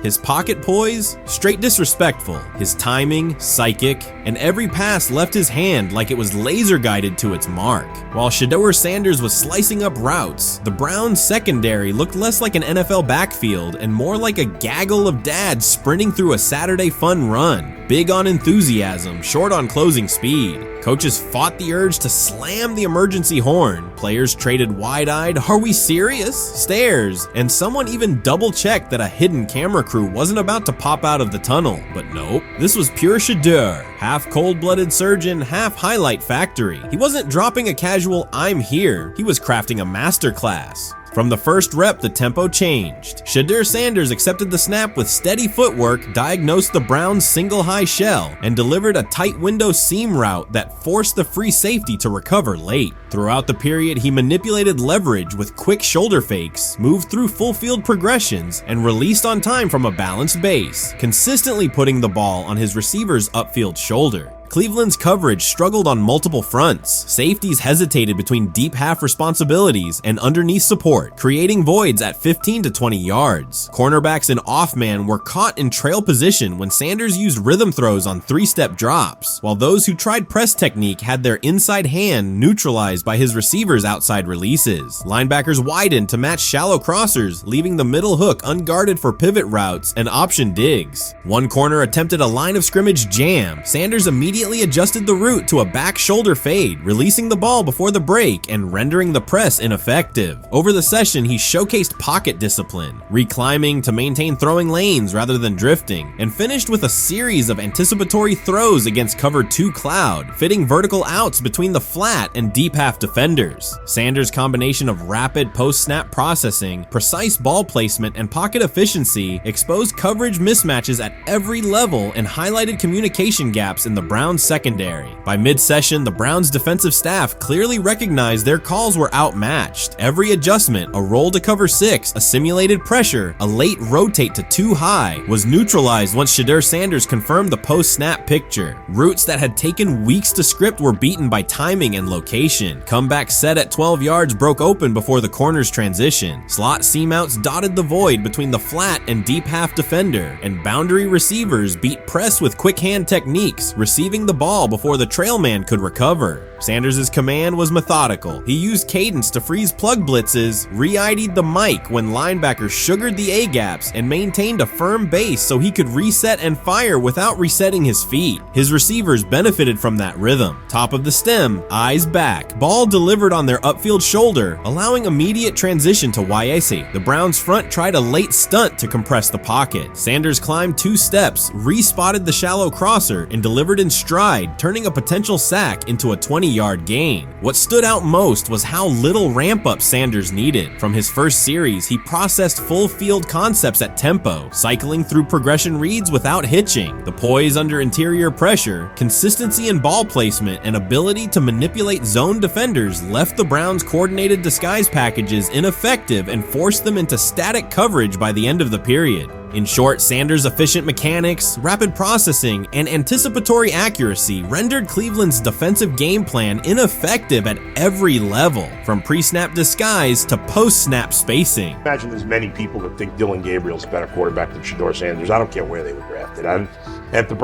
His pocket poise, straight disrespectful. His timing, psychic, and every pass left his hand like it was laser guided to its mark. While Shedeur Sanders was slicing up routes, the Browns secondary looked less like an NFL backfield and more like a gaggle of dads sprinting through a Saturday fun run. Big on enthusiasm, short on closing speed. Coaches fought the urge to slam the emergency horn. Players traded wide-eyed, "Are we serious?" stares, and someone even double-checked that a hidden camera crew wasn't about to pop out of the tunnel. But nope, this was pure Shedeur. Half cold-blooded surgeon, half highlight factory. He wasn't dropping a casual "I'm here," he was crafting a masterclass. From the first rep, the tempo changed. Shedeur Sanders accepted the snap with steady footwork, diagnosed the Browns' single high shell, and delivered a tight window seam route that forced the free safety to recover late. Throughout the period, he manipulated leverage with quick shoulder fakes, moved through full field progressions, and released on time from a balanced base, consistently putting the ball on his receiver's upfield shoulder. Cleveland's coverage struggled on multiple fronts. Safeties hesitated between deep half responsibilities and underneath support, creating voids at 15 to 20 yards. Cornerbacks and off-man were caught in trail position when Sanders used rhythm throws on 3-step drops, while those who tried press technique had their inside hand neutralized by his receivers' outside releases. Linebackers widened to match shallow crossers, leaving the middle hook unguarded for pivot routes and option digs. One corner attempted a line of scrimmage jam. Sanders immediately adjusted the route to a back shoulder fade, releasing the ball before the break and rendering the press ineffective. Over the session, he showcased pocket discipline, reclimbing to maintain throwing lanes rather than drifting, and finished with a series of anticipatory throws against cover 2 cloud, fitting vertical outs between the flat and deep half defenders. Sanders' combination of rapid post-snap processing, precise ball placement, and pocket efficiency exposed coverage mismatches at every level and highlighted communication gaps in the Browns secondary. By mid-session, the Browns defensive staff clearly recognized their calls were outmatched. Every adjustment, a roll to cover 6, a simulated pressure, a late rotate to 2 high, was neutralized once Shedeur Sanders confirmed the post-snap picture. Routes that had taken weeks to script were beaten by timing and location. Comeback set at 12 yards broke open before the corner's transition. Slot seam-outs dotted the void between the flat and deep half defender, and boundary receivers beat press with quick hand techniques, receiving the ball before the trail man could recover. Sanders' command was methodical. He used cadence to freeze plug blitzes, re-ID'd the mic when linebackers sugared the A-gaps, and maintained a firm base so he could reset and fire without resetting his feet. His receivers benefited from that rhythm. Top of the stem, eyes back, ball delivered on their upfield shoulder, allowing immediate transition to YAC. The Browns front tried a late stunt to compress the pocket. Sanders climbed 2 steps, re-spotted the shallow crosser, and delivered in stride, turning a potential sack into a 20-yard gain. What stood out most was how little ramp-up Sanders needed. From his first series, he processed full-field concepts at tempo, cycling through progression reads without hitching. The poise under interior pressure, consistency in ball placement, and ability to manipulate zone defenders left the Browns' coordinated disguise packages ineffective and forced them into static coverage by the end of the period. In short, Sanders' efficient mechanics, rapid processing, and anticipatory accuracy rendered Cleveland's defensive game plan ineffective at every level, from pre-snap disguise to post-snap spacing. Imagine there's many people that think Dylan Gabriel's a better quarterback than Shedeur Sanders. I don't care where they were drafted. And if the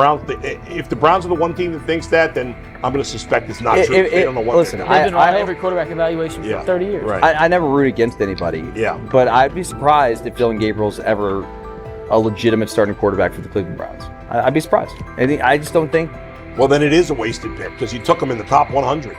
Browns are the one team that thinks that, then I'm going to suspect it's not true. They don't know what listen, they're doing. I every quarterback evaluation for 30 years. Right. I never root against anybody. Yeah. But I'd be surprised if Dylan Gabriel's ever a legitimate starting quarterback for the Cleveland Browns. I'd be surprised. I just don't think. Well, then it is a wasted pick because you took him in the top 100.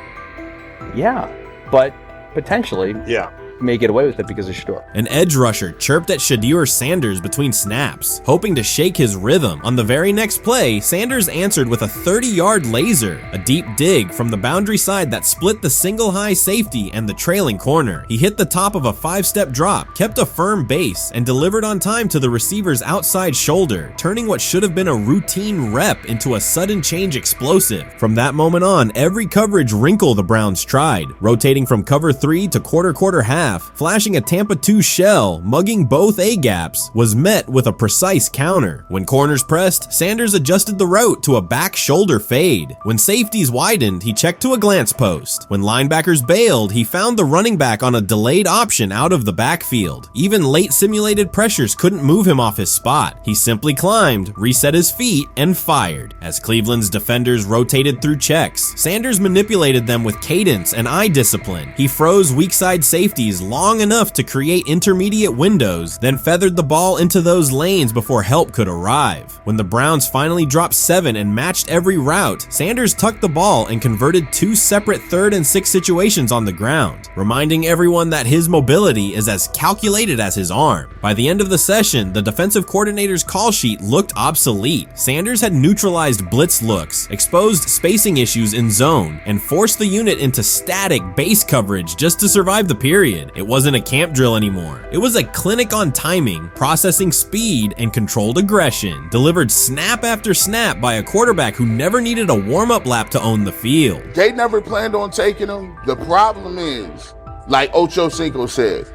Yeah, but potentially. Yeah. may get away with it because of Shedeur. An edge rusher chirped at Shedeur Sanders between snaps, hoping to shake his rhythm. On the very next play, Sanders answered with a 30-yard laser, a deep dig from the boundary side that split the single high safety and the trailing corner. He hit the top of a 5-step drop, kept a firm base, and delivered on time to the receiver's outside shoulder, turning what should have been a routine rep into a sudden change explosive. From that moment on, every coverage wrinkle the Browns tried, rotating from cover 3 to quarter half, flashing a Tampa 2 shell, mugging both A-gaps, was met with a precise counter. When corners pressed, Sanders adjusted the route to a back shoulder fade. When safeties widened, he checked to a glance post. When linebackers bailed, he found the running back on a delayed option out of the backfield. Even late simulated pressures couldn't move him off his spot. He simply climbed, reset his feet, and fired. As Cleveland's defenders rotated through checks, Sanders manipulated them with cadence and eye discipline. He froze weak side safeties long enough to create intermediate windows, then feathered the ball into those lanes before help could arrive. When the Browns finally dropped 7 and matched every route, Sanders tucked the ball and converted 2 separate 3rd and 6 situations on the ground, reminding everyone that his mobility is as calculated as his arm. By the end of the session, the defensive coordinator's call sheet looked obsolete. Sanders had neutralized blitz looks, exposed spacing issues in zone, and forced the unit into static base coverage just to survive the period. It wasn't a camp drill anymore. It was a clinic on timing, processing speed, and controlled aggression, delivered snap after snap by a quarterback who never needed a warm-up lap to own the field. They never planned on taking him. The problem is, like Ocho Cinco said,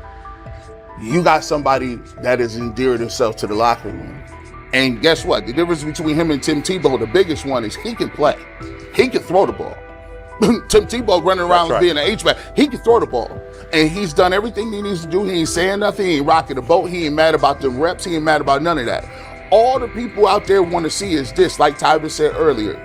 you got somebody that has endeared himself to the locker room. And guess what? The difference between him and Tim Tebow, the biggest one, is he can play. He can throw the ball. Tim Tebow running around being an H-back. He can throw the ball. And he's done everything he needs to do. He ain't saying nothing. He ain't rocking the boat. He ain't mad about the reps. He ain't mad about none of that. All the people out there want to see is this, like Tyler said earlier.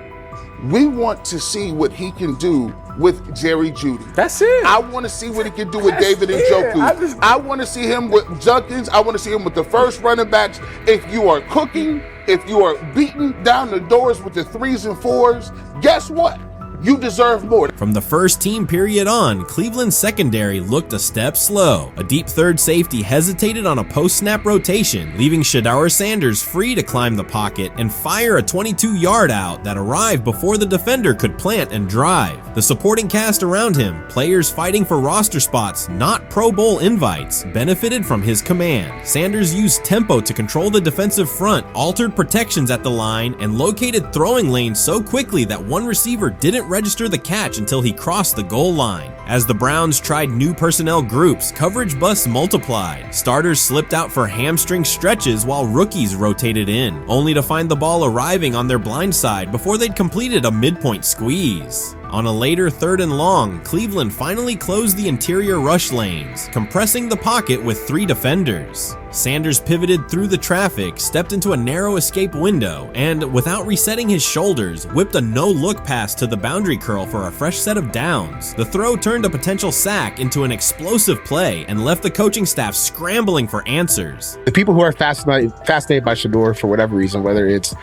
We want to see what he can do with Jerry Jeudy. That's it. I want to see what he can do with David Njoku. I want to see him with Junkins. I want to see him with the first running backs. If you are cooking, if you are beating down the doors with the 3s and 4s, guess what? You deserve more. From the first team period on, Cleveland's secondary looked a step slow. A deep third safety hesitated on a post-snap rotation, leaving Shedeur Sanders free to climb the pocket and fire a 22-yard out that arrived before the defender could plant and drive. The supporting cast around him, players fighting for roster spots, not Pro Bowl invites, benefited from his command. Sanders used tempo to control the defensive front, altered protections at the line, and located throwing lanes so quickly that one receiver didn't register the catch until he crossed the goal line. As the Browns tried new personnel groups, coverage busts multiplied. Starters slipped out for hamstring stretches while rookies rotated in, only to find the ball arriving on their blind side before they'd completed a midpoint squeeze. On a later 3rd and long, Cleveland finally closed the interior rush lanes, compressing the pocket with 3 defenders. Sanders pivoted through the traffic, stepped into a narrow escape window, and, without resetting his shoulders, whipped a no-look pass to the boundary curl for a fresh set of downs. The throw turned a potential sack into an explosive play and left the coaching staff scrambling for answers. The people who are fascinated by Shedeur for whatever reason, whether it's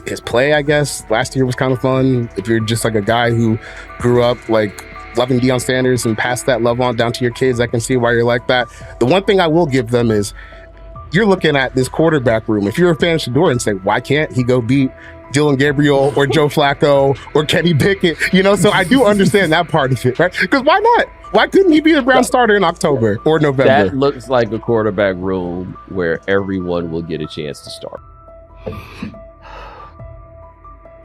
his play, I guess, last year was kind of fun. If you're just like a guy who grew up like loving Deion Sanders and passed that love on down to your kids, I can see why you're like that. The one thing I will give them is you're looking at this quarterback room. If you're a fan of Shedeur and say, why can't he go beat Dylan Gabriel or Joe Flacco or Kenny Pickett? So I do understand that part of it, right? Because why not? Why couldn't he be the Brown starter in October or November? That looks like a quarterback room where everyone will get a chance to start.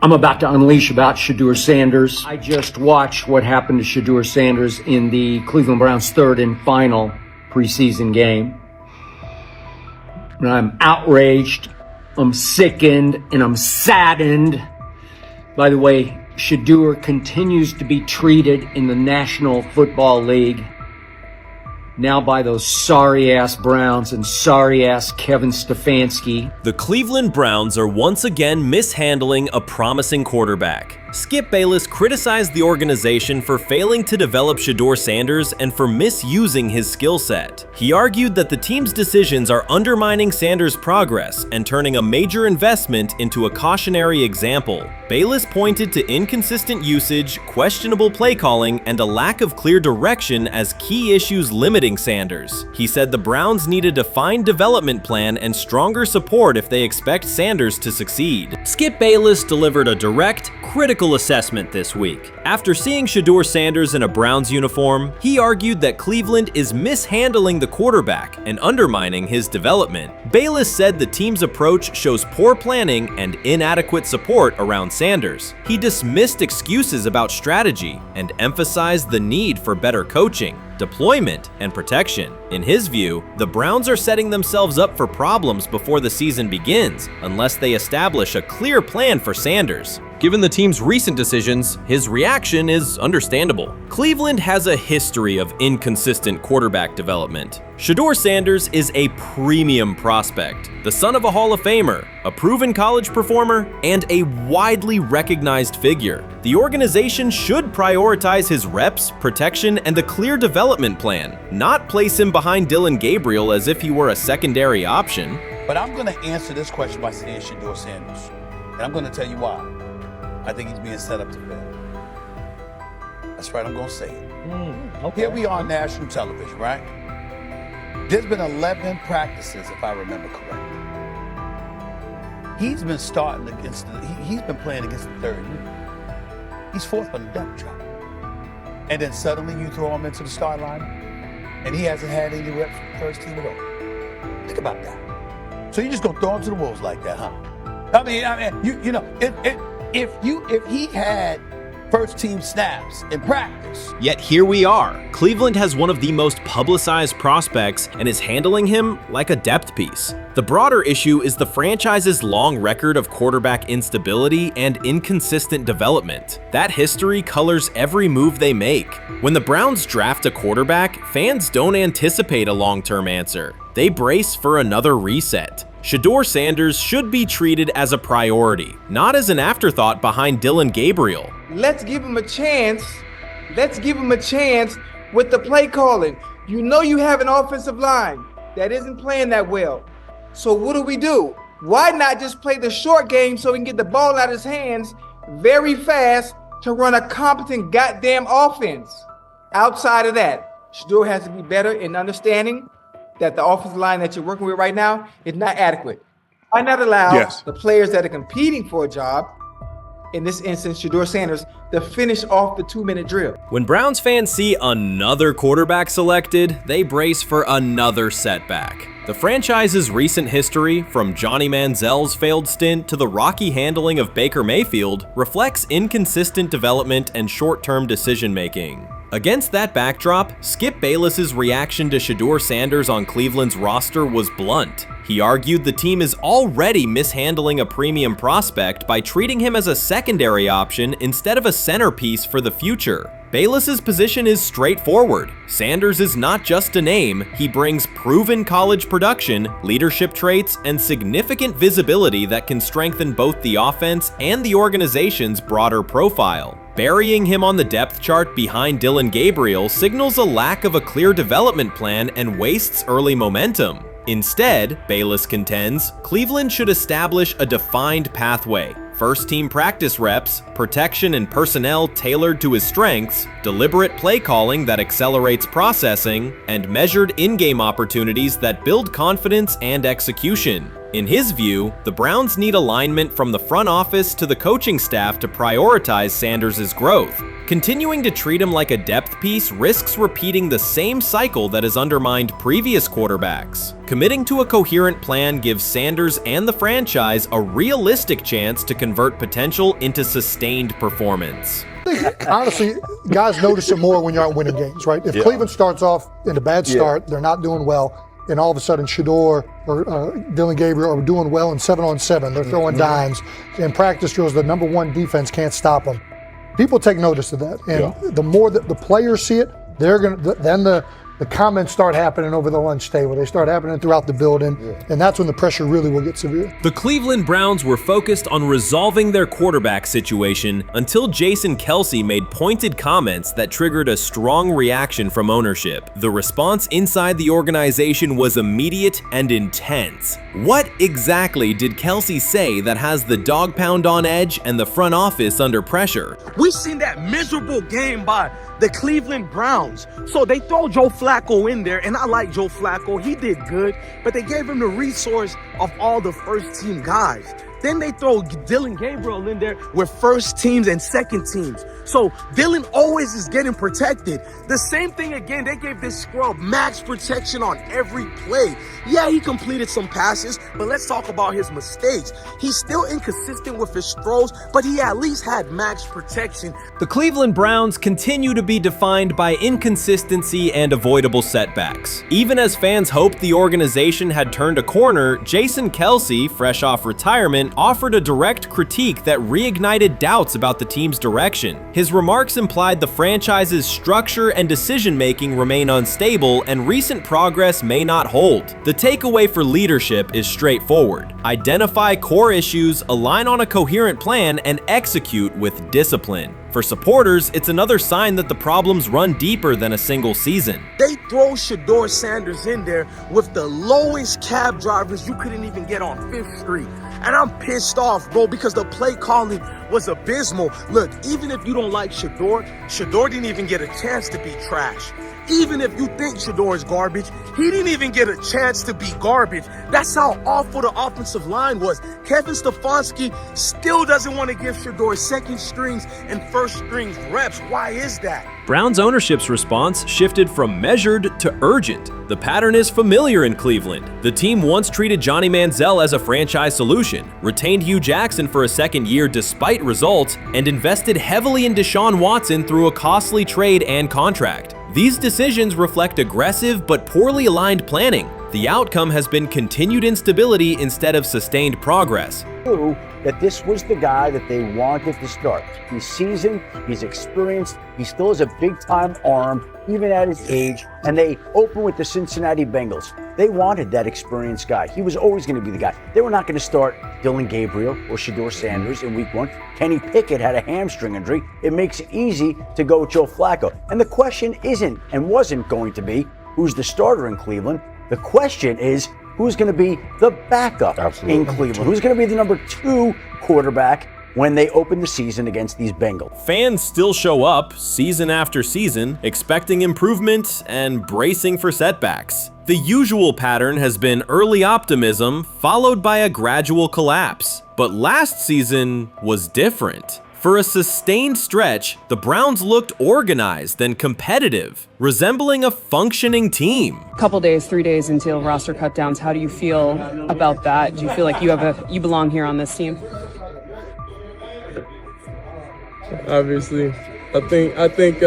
I'm about to unleash about Shedeur Sanders. I just watched what happened to Shedeur Sanders in the Cleveland Browns' 3rd and final preseason game. And I'm outraged, I'm sickened, and I'm saddened. By the way, Shedeur continues to be treated in the National Football League now by those sorry-ass Browns and sorry-ass Kevin Stefanski. The Cleveland Browns are once again mishandling a promising quarterback. Skip Bayless criticized the organization for failing to develop Shedeur Sanders and for misusing his skill set. He argued that the team's decisions are undermining Sanders' progress and turning a major investment into a cautionary example. Bayless pointed to inconsistent usage, questionable play calling, and a lack of clear direction as key issues limiting Sanders. He said the Browns need a defined development plan and stronger support if they expect Sanders to succeed. Skip Bayless delivered a direct, critical assessment this week. After seeing Shedeur Sanders in a Browns uniform, he argued that Cleveland is mishandling the quarterback and undermining his development. Bayless said the team's approach shows poor planning and inadequate support around Sanders. He dismissed excuses about strategy and emphasized the need for better coaching, deployment, and protection. In his view, the Browns are setting themselves up for problems before the season begins unless they establish a clear plan for Sanders. Given the team's recent decisions, his reaction is understandable. Cleveland has a history of inconsistent quarterback development. Shedeur Sanders is a premium prospect, the son of a Hall of Famer, a proven college performer, and a widely recognized figure. The organization should prioritize his reps, protection, and a clear development plan, not place him behind Dylan Gabriel as if he were a secondary option. But I'm going to answer this question by saying Shedeur Sanders, and I'm going to tell you why. I think he's being set up to fail. That's right, I'm going to say it. Okay. Here we are on national television, right? There's been 11 practices, if I remember correctly. He's been starting against he's been playing against the third unit. He's fourth on the depth chart. And then suddenly you throw him into the start line, and he hasn't had any reps for the first team at all. Think about that. So you're just gonna throw him to the wolves like that, huh? I mean, you know, if he had first team snaps in practice. Yet here we are. Cleveland has one of the most publicized prospects and is handling him like a depth piece. The broader issue is the franchise's long record of quarterback instability and inconsistent development. That history colors every move they make. When the Browns draft a quarterback, fans don't anticipate a long-term answer. They brace for another reset. Shedeur Sanders should be treated as a priority, not as an afterthought behind Dylan Gabriel. Let's give him a chance. Let's give him a chance with the play calling. You know you have an offensive line that isn't playing that well. So what do? Why not just play the short game so he can get the ball out of his hands very fast to run a competent goddamn offense? Outside of that, Shedeur has to be better in understanding that the offensive line that you're working with right now is not adequate. Why not allow the players that are competing for a job, in this instance, Shedeur Sanders, to finish off the 2-minute drill? When Browns fans see another quarterback selected, they brace for another setback. The franchise's recent history, from Johnny Manziel's failed stint to the rocky handling of Baker Mayfield, reflects inconsistent development and short-term decision-making. Against that backdrop, Skip Bayless's reaction to Shedeur Sanders on Cleveland's roster was blunt. He argued the team is already mishandling a premium prospect by treating him as a secondary option instead of a centerpiece for the future. Bayless's position is straightforward. Sanders is not just a name, he brings proven college production, leadership traits, and significant visibility that can strengthen both the offense and the organization's broader profile. Burying him on the depth chart behind Dylan Gabriel signals a lack of a clear development plan and wastes early momentum. Instead, Bayless contends, Cleveland should establish a defined pathway. First-team practice reps, protection and personnel tailored to his strengths, deliberate play calling that accelerates processing, and measured in-game opportunities that build confidence and execution. In his view, the Browns need alignment from the front office to the coaching staff to prioritize Sanders' growth. Continuing to treat him like a depth piece risks repeating the same cycle that has undermined previous quarterbacks. Committing to a coherent plan gives Sanders and the franchise a realistic chance to convert potential into sustained performance. Honestly, guys notice it more when you're out winning games, right? If Cleveland starts off in a bad start, they're not doing well, and all of a sudden Shedeur or Dylan Gabriel are doing well in 7-on-7. They're throwing dimes. In practice drills, the number one defense can't stop them. People take notice of that. And the more that the players see it, they're gonna then the the comments start happening over the lunch table. They start happening throughout the building, and that's when the pressure really will get severe. The Cleveland Browns were focused on resolving their quarterback situation until Jason Kelce made pointed comments that triggered a strong reaction from ownership. The response inside the organization was immediate and intense. What exactly did Kelce say that has the dog pound on edge and the front office under pressure? We've seen that miserable game by the Cleveland Browns. So they throw Joe Flacco in there, and I like Joe Flacco. He did good, but they gave him the resource of all the first team guys. Then they throw Dylan Gabriel in there with first teams and second teams. So Dylan always is getting protected. The same thing again, they gave this scrub max protection on every play. Yeah, he completed some passes, but let's talk about his mistakes. He's still inconsistent with his throws, but he at least had max protection. The Cleveland Browns continue to be defined by inconsistency and avoidable setbacks. Even as fans hoped the organization had turned a corner, Jason Kelce, fresh off retirement, offered a direct critique that reignited doubts about the team's direction. His remarks implied the franchise's structure and decision-making remain unstable and recent progress may not hold. The takeaway for leadership is straightforward. Identify core issues, align on a coherent plan, and execute with discipline. For supporters, it's another sign that the problems run deeper than a single season. They throw Shedeur Sanders in there with the lowest cab drivers you couldn't even get on 5th Street. And I'm pissed off, bro, because the play calling was abysmal. Look, even if you don't like Shedeur didn't even get a chance to be trash. Even if you think Shedeur is garbage, he didn't even get a chance to be garbage. That's how awful the offensive line was. Kevin Stefanski still doesn't want to give Shedeur second strings and first strings reps. Why is that? Browns ownership's response shifted from measured to urgent. The pattern is familiar in Cleveland. The team once treated Johnny Manziel as a franchise solution, retained Hugh Jackson for a second year despite results, and invested heavily in Deshaun Watson through a costly trade and contract. These decisions reflect aggressive but poorly aligned planning. The outcome has been continued instability instead of sustained progress. That this was the guy that they wanted to start. He's seasoned, he's experienced, he still has a big-time arm, even at his age, and they open with the Cincinnati Bengals. They wanted that experienced guy. He was always going to be the guy. They were not going to start Dylan Gabriel or Shedeur Sanders in week 1. Kenny Pickett had a hamstring injury. It makes it easy to go with Joe Flacco. And the question isn't and wasn't going to be who's the starter in Cleveland. The question is, who's going to be the backup in Cleveland? Who's going to be the number 2 quarterback when they open the season against these Bengals? Fans still show up season after season, expecting improvement and bracing for setbacks. The usual pattern has been early optimism followed by a gradual collapse. But last season was different. For a sustained stretch, the Browns looked organized and competitive, resembling a functioning team. Couple days, 3 days until roster cutdowns, how do you feel about that? Do you feel like you belong here on this team? Obviously, I think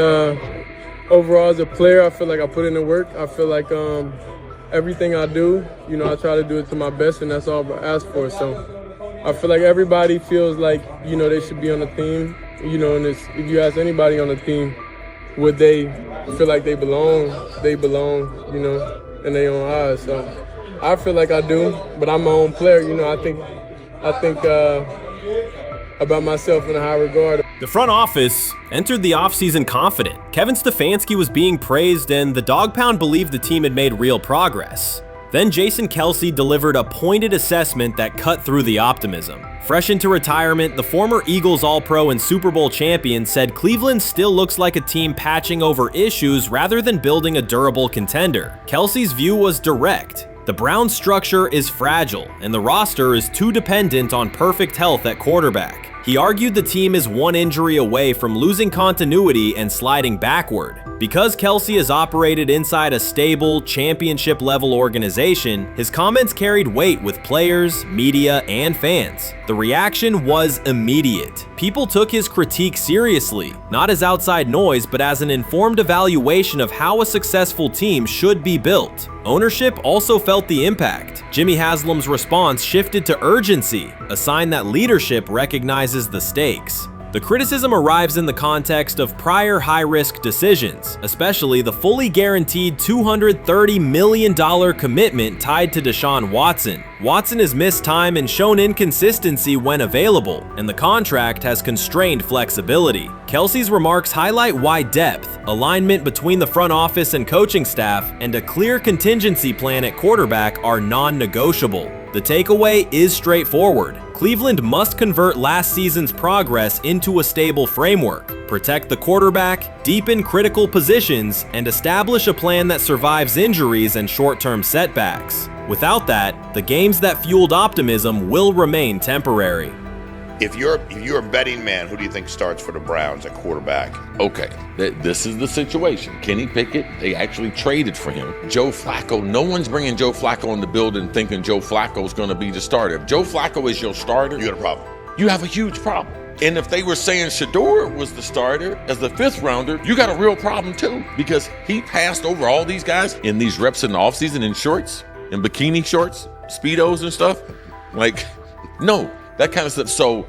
overall as a player, I feel like I put in the work. I feel like everything I do, I try to do it to my best, and that's all I ask for. So I feel like everybody feels like, they should be on the team, and if you ask anybody on the team, would they feel like they belong, in their own eyes. So I feel like I do, but I'm my own player, I think about myself in a high regard. The front office entered the offseason confident. Kevin Stefanski was being praised and the Dog Pound believed the team had made real progress. Then Jason Kelce delivered a pointed assessment that cut through the optimism. Fresh into retirement, the former Eagles All-Pro and Super Bowl champion said Cleveland still looks like a team patching over issues rather than building a durable contender. Kelce's view was direct. The Browns' structure is fragile, and the roster is too dependent on perfect health at quarterback. He argued the team is one injury away from losing continuity and sliding backward. Because Kelce has operated inside a stable, championship-level organization, his comments carried weight with players, media, and fans. The reaction was immediate. People took his critique seriously, not as outside noise, but as an informed evaluation of how a successful team should be built. Ownership also felt the impact. Jimmy Haslam's response shifted to urgency, a sign that leadership recognizes the stakes. The criticism arrives in the context of prior high-risk decisions, especially the fully guaranteed $230 million commitment tied to Deshaun Watson. Watson has missed time and shown inconsistency when available, and the contract has constrained flexibility. Kelce's remarks highlight why depth, alignment between the front office and coaching staff, and a clear contingency plan at quarterback are non-negotiable. The takeaway is straightforward. Cleveland must convert last season's progress into a stable framework, protect the quarterback, deepen critical positions, and establish a plan that survives injuries and short-term setbacks. Without that, the games that fueled optimism will remain temporary. If you're a betting man, who do you think starts for the Browns at quarterback? Okay, this is the situation. Kenny Pickett, they actually traded for him. Joe Flacco, no one's bringing Joe Flacco in the building thinking Joe Flacco's going to be the starter. If Joe Flacco is your starter, you got a problem. You have a huge problem. And if they were saying Shedeur was the starter as the 5th rounder, you got a real problem too, because he passed over all these guys in these reps in the offseason in shorts, in bikini shorts, Speedos and stuff. Like, no. That kind of stuff. So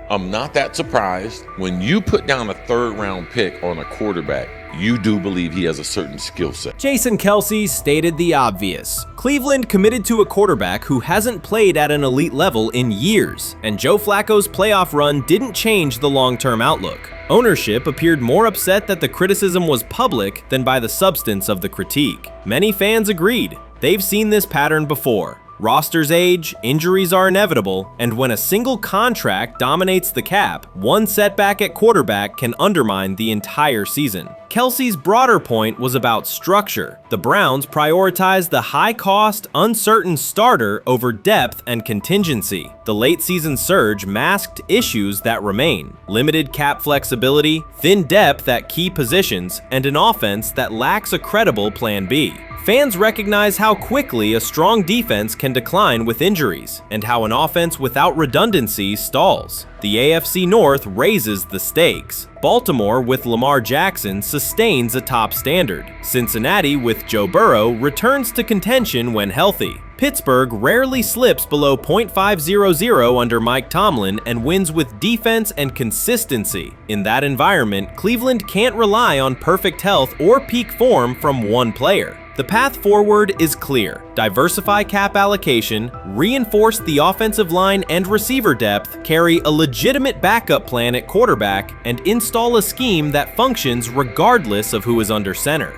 I'm not that surprised. When you put down a 3rd round pick on a quarterback, you do believe he has a certain skill set. Jason Kelce stated the obvious. Cleveland committed to a quarterback who hasn't played at an elite level in years, and Joe Flacco's playoff run didn't change the long-term outlook. Ownership appeared more upset that the criticism was public than by the substance of the critique. Many fans agreed. They've seen this pattern before. Rosters age, injuries are inevitable, and when a single contract dominates the cap, one setback at quarterback can undermine the entire season. Kelce's broader point was about structure. The Browns prioritized the high-cost, uncertain starter over depth and contingency. The late-season surge masked issues that remain: limited cap flexibility, thin depth at key positions, and an offense that lacks a credible Plan B. Fans recognize how quickly a strong defense can decline with injuries, and how an offense without redundancy stalls. The AFC North raises the stakes. Baltimore with Lamar Jackson sustains a top standard. Cincinnati with Joe Burrow returns to contention when healthy. Pittsburgh rarely slips below .500 under Mike Tomlin and wins with defense and consistency. In that environment, Cleveland can't rely on perfect health or peak form from one player. The path forward is clear. Diversify cap allocation, reinforce the offensive line and receiver depth, carry a legitimate backup plan at quarterback, and install a scheme that functions regardless of who is under center.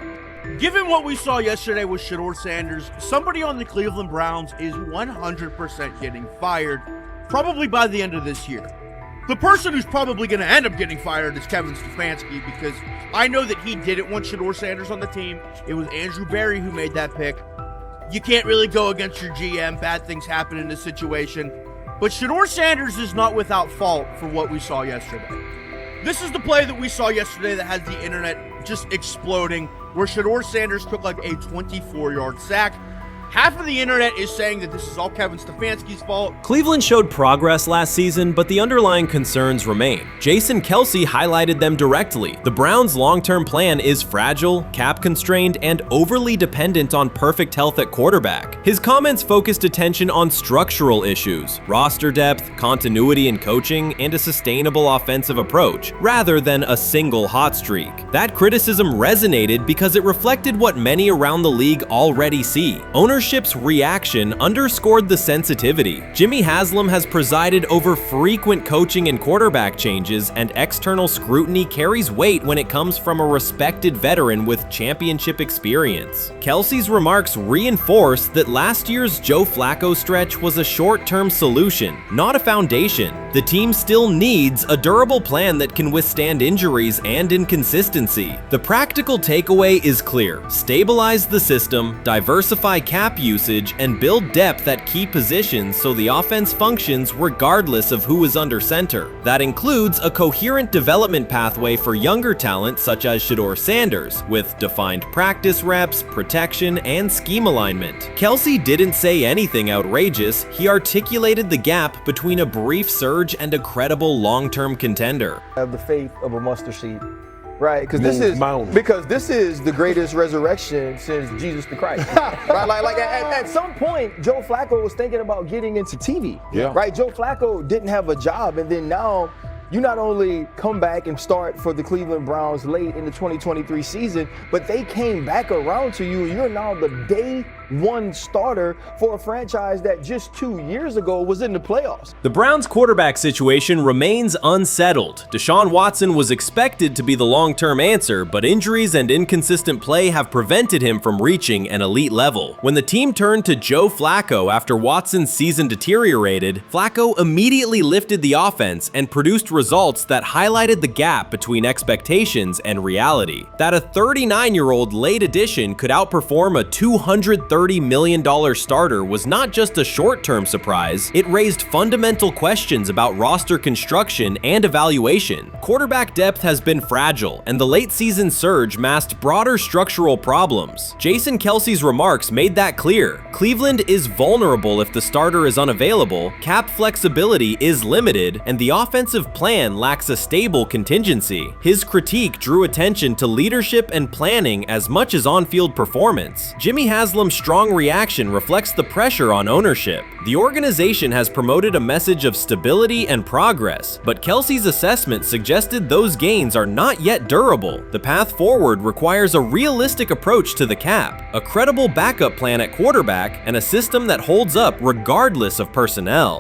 Given what we saw yesterday with Shedeur Sanders, somebody on the Cleveland Browns is 100% getting fired, probably by the end of this year. The person who's probably going to end up getting fired is Kevin Stefanski, because I know that he didn't want Shedeur Sanders on the team. It was Andrew Berry who made that pick. You can't really go against your GM. Bad things happen in this situation. But Shedeur Sanders is not without fault for what we saw yesterday. This is the play that we saw yesterday that had the internet just exploding, where Shedeur Sanders took like a 24-yard sack. Half of the internet is saying that this is all Kevin Stefanski's fault. Cleveland showed progress last season, but the underlying concerns remain. Jason Kelce highlighted them directly. The Browns' long-term plan is fragile, cap-constrained, and overly dependent on perfect health at quarterback. His comments focused attention on structural issues, roster depth, continuity in coaching, and a sustainable offensive approach, rather than a single hot streak. That criticism resonated because it reflected what many around the league already see. Ownership's reaction underscored the sensitivity. Jimmy Haslam has presided over frequent coaching and quarterback changes, and external scrutiny carries weight when it comes from a respected veteran with championship experience. Kelce's remarks reinforce that last year's Joe Flacco stretch was a short-term solution, not a foundation. The team still needs a durable plan that can withstand injuries and inconsistency. The practical takeaway is clear: stabilize the system, diversify cap usage, and build depth at key positions so the offense functions regardless of who is under center. That includes a coherent development pathway for younger talent such as Shedeur Sanders, with defined practice reps, protection, and scheme alignment. Kelce didn't say anything outrageous. He articulated the gap between a brief surge and a credible long-term contender. I have the faith of a mustard seed. Right, because this is the greatest resurrection since Jesus the Christ. Right, like at some point, Joe Flacco was thinking about getting into TV. Yeah. Right, Joe Flacco didn't have a job, and then now you not only come back and start for the Cleveland Browns late in the 2023 season, but they came back around to you. You're now the day one starter for a franchise that just 2 years ago was in the playoffs. The Browns' quarterback situation remains unsettled. Deshaun Watson was expected to be the long-term answer, but injuries and inconsistent play have prevented him from reaching an elite level. When the team turned to Joe Flacco after Watson's season deteriorated, Flacco immediately lifted the offense and produced results that highlighted the gap between expectations and reality. That a 39-year-old late addition could outperform a $230 million starter was not just a short-term surprise, it raised fundamental questions about roster construction and evaluation. Quarterback depth has been fragile, and the late-season surge masked broader structural problems. Jason Kelce's remarks made that clear. Cleveland is vulnerable if the starter is unavailable, cap flexibility is limited, and the offensive plan lacks a stable contingency. His critique drew attention to leadership and planning as much as on-field performance. Jimmy Haslam's strong reaction reflects the pressure on ownership. The organization has promoted a message of stability and progress, but Kelce's assessment suggested those gains are not yet durable. The path forward requires a realistic approach to the cap, a credible backup plan at quarterback, and a system that holds up regardless of personnel.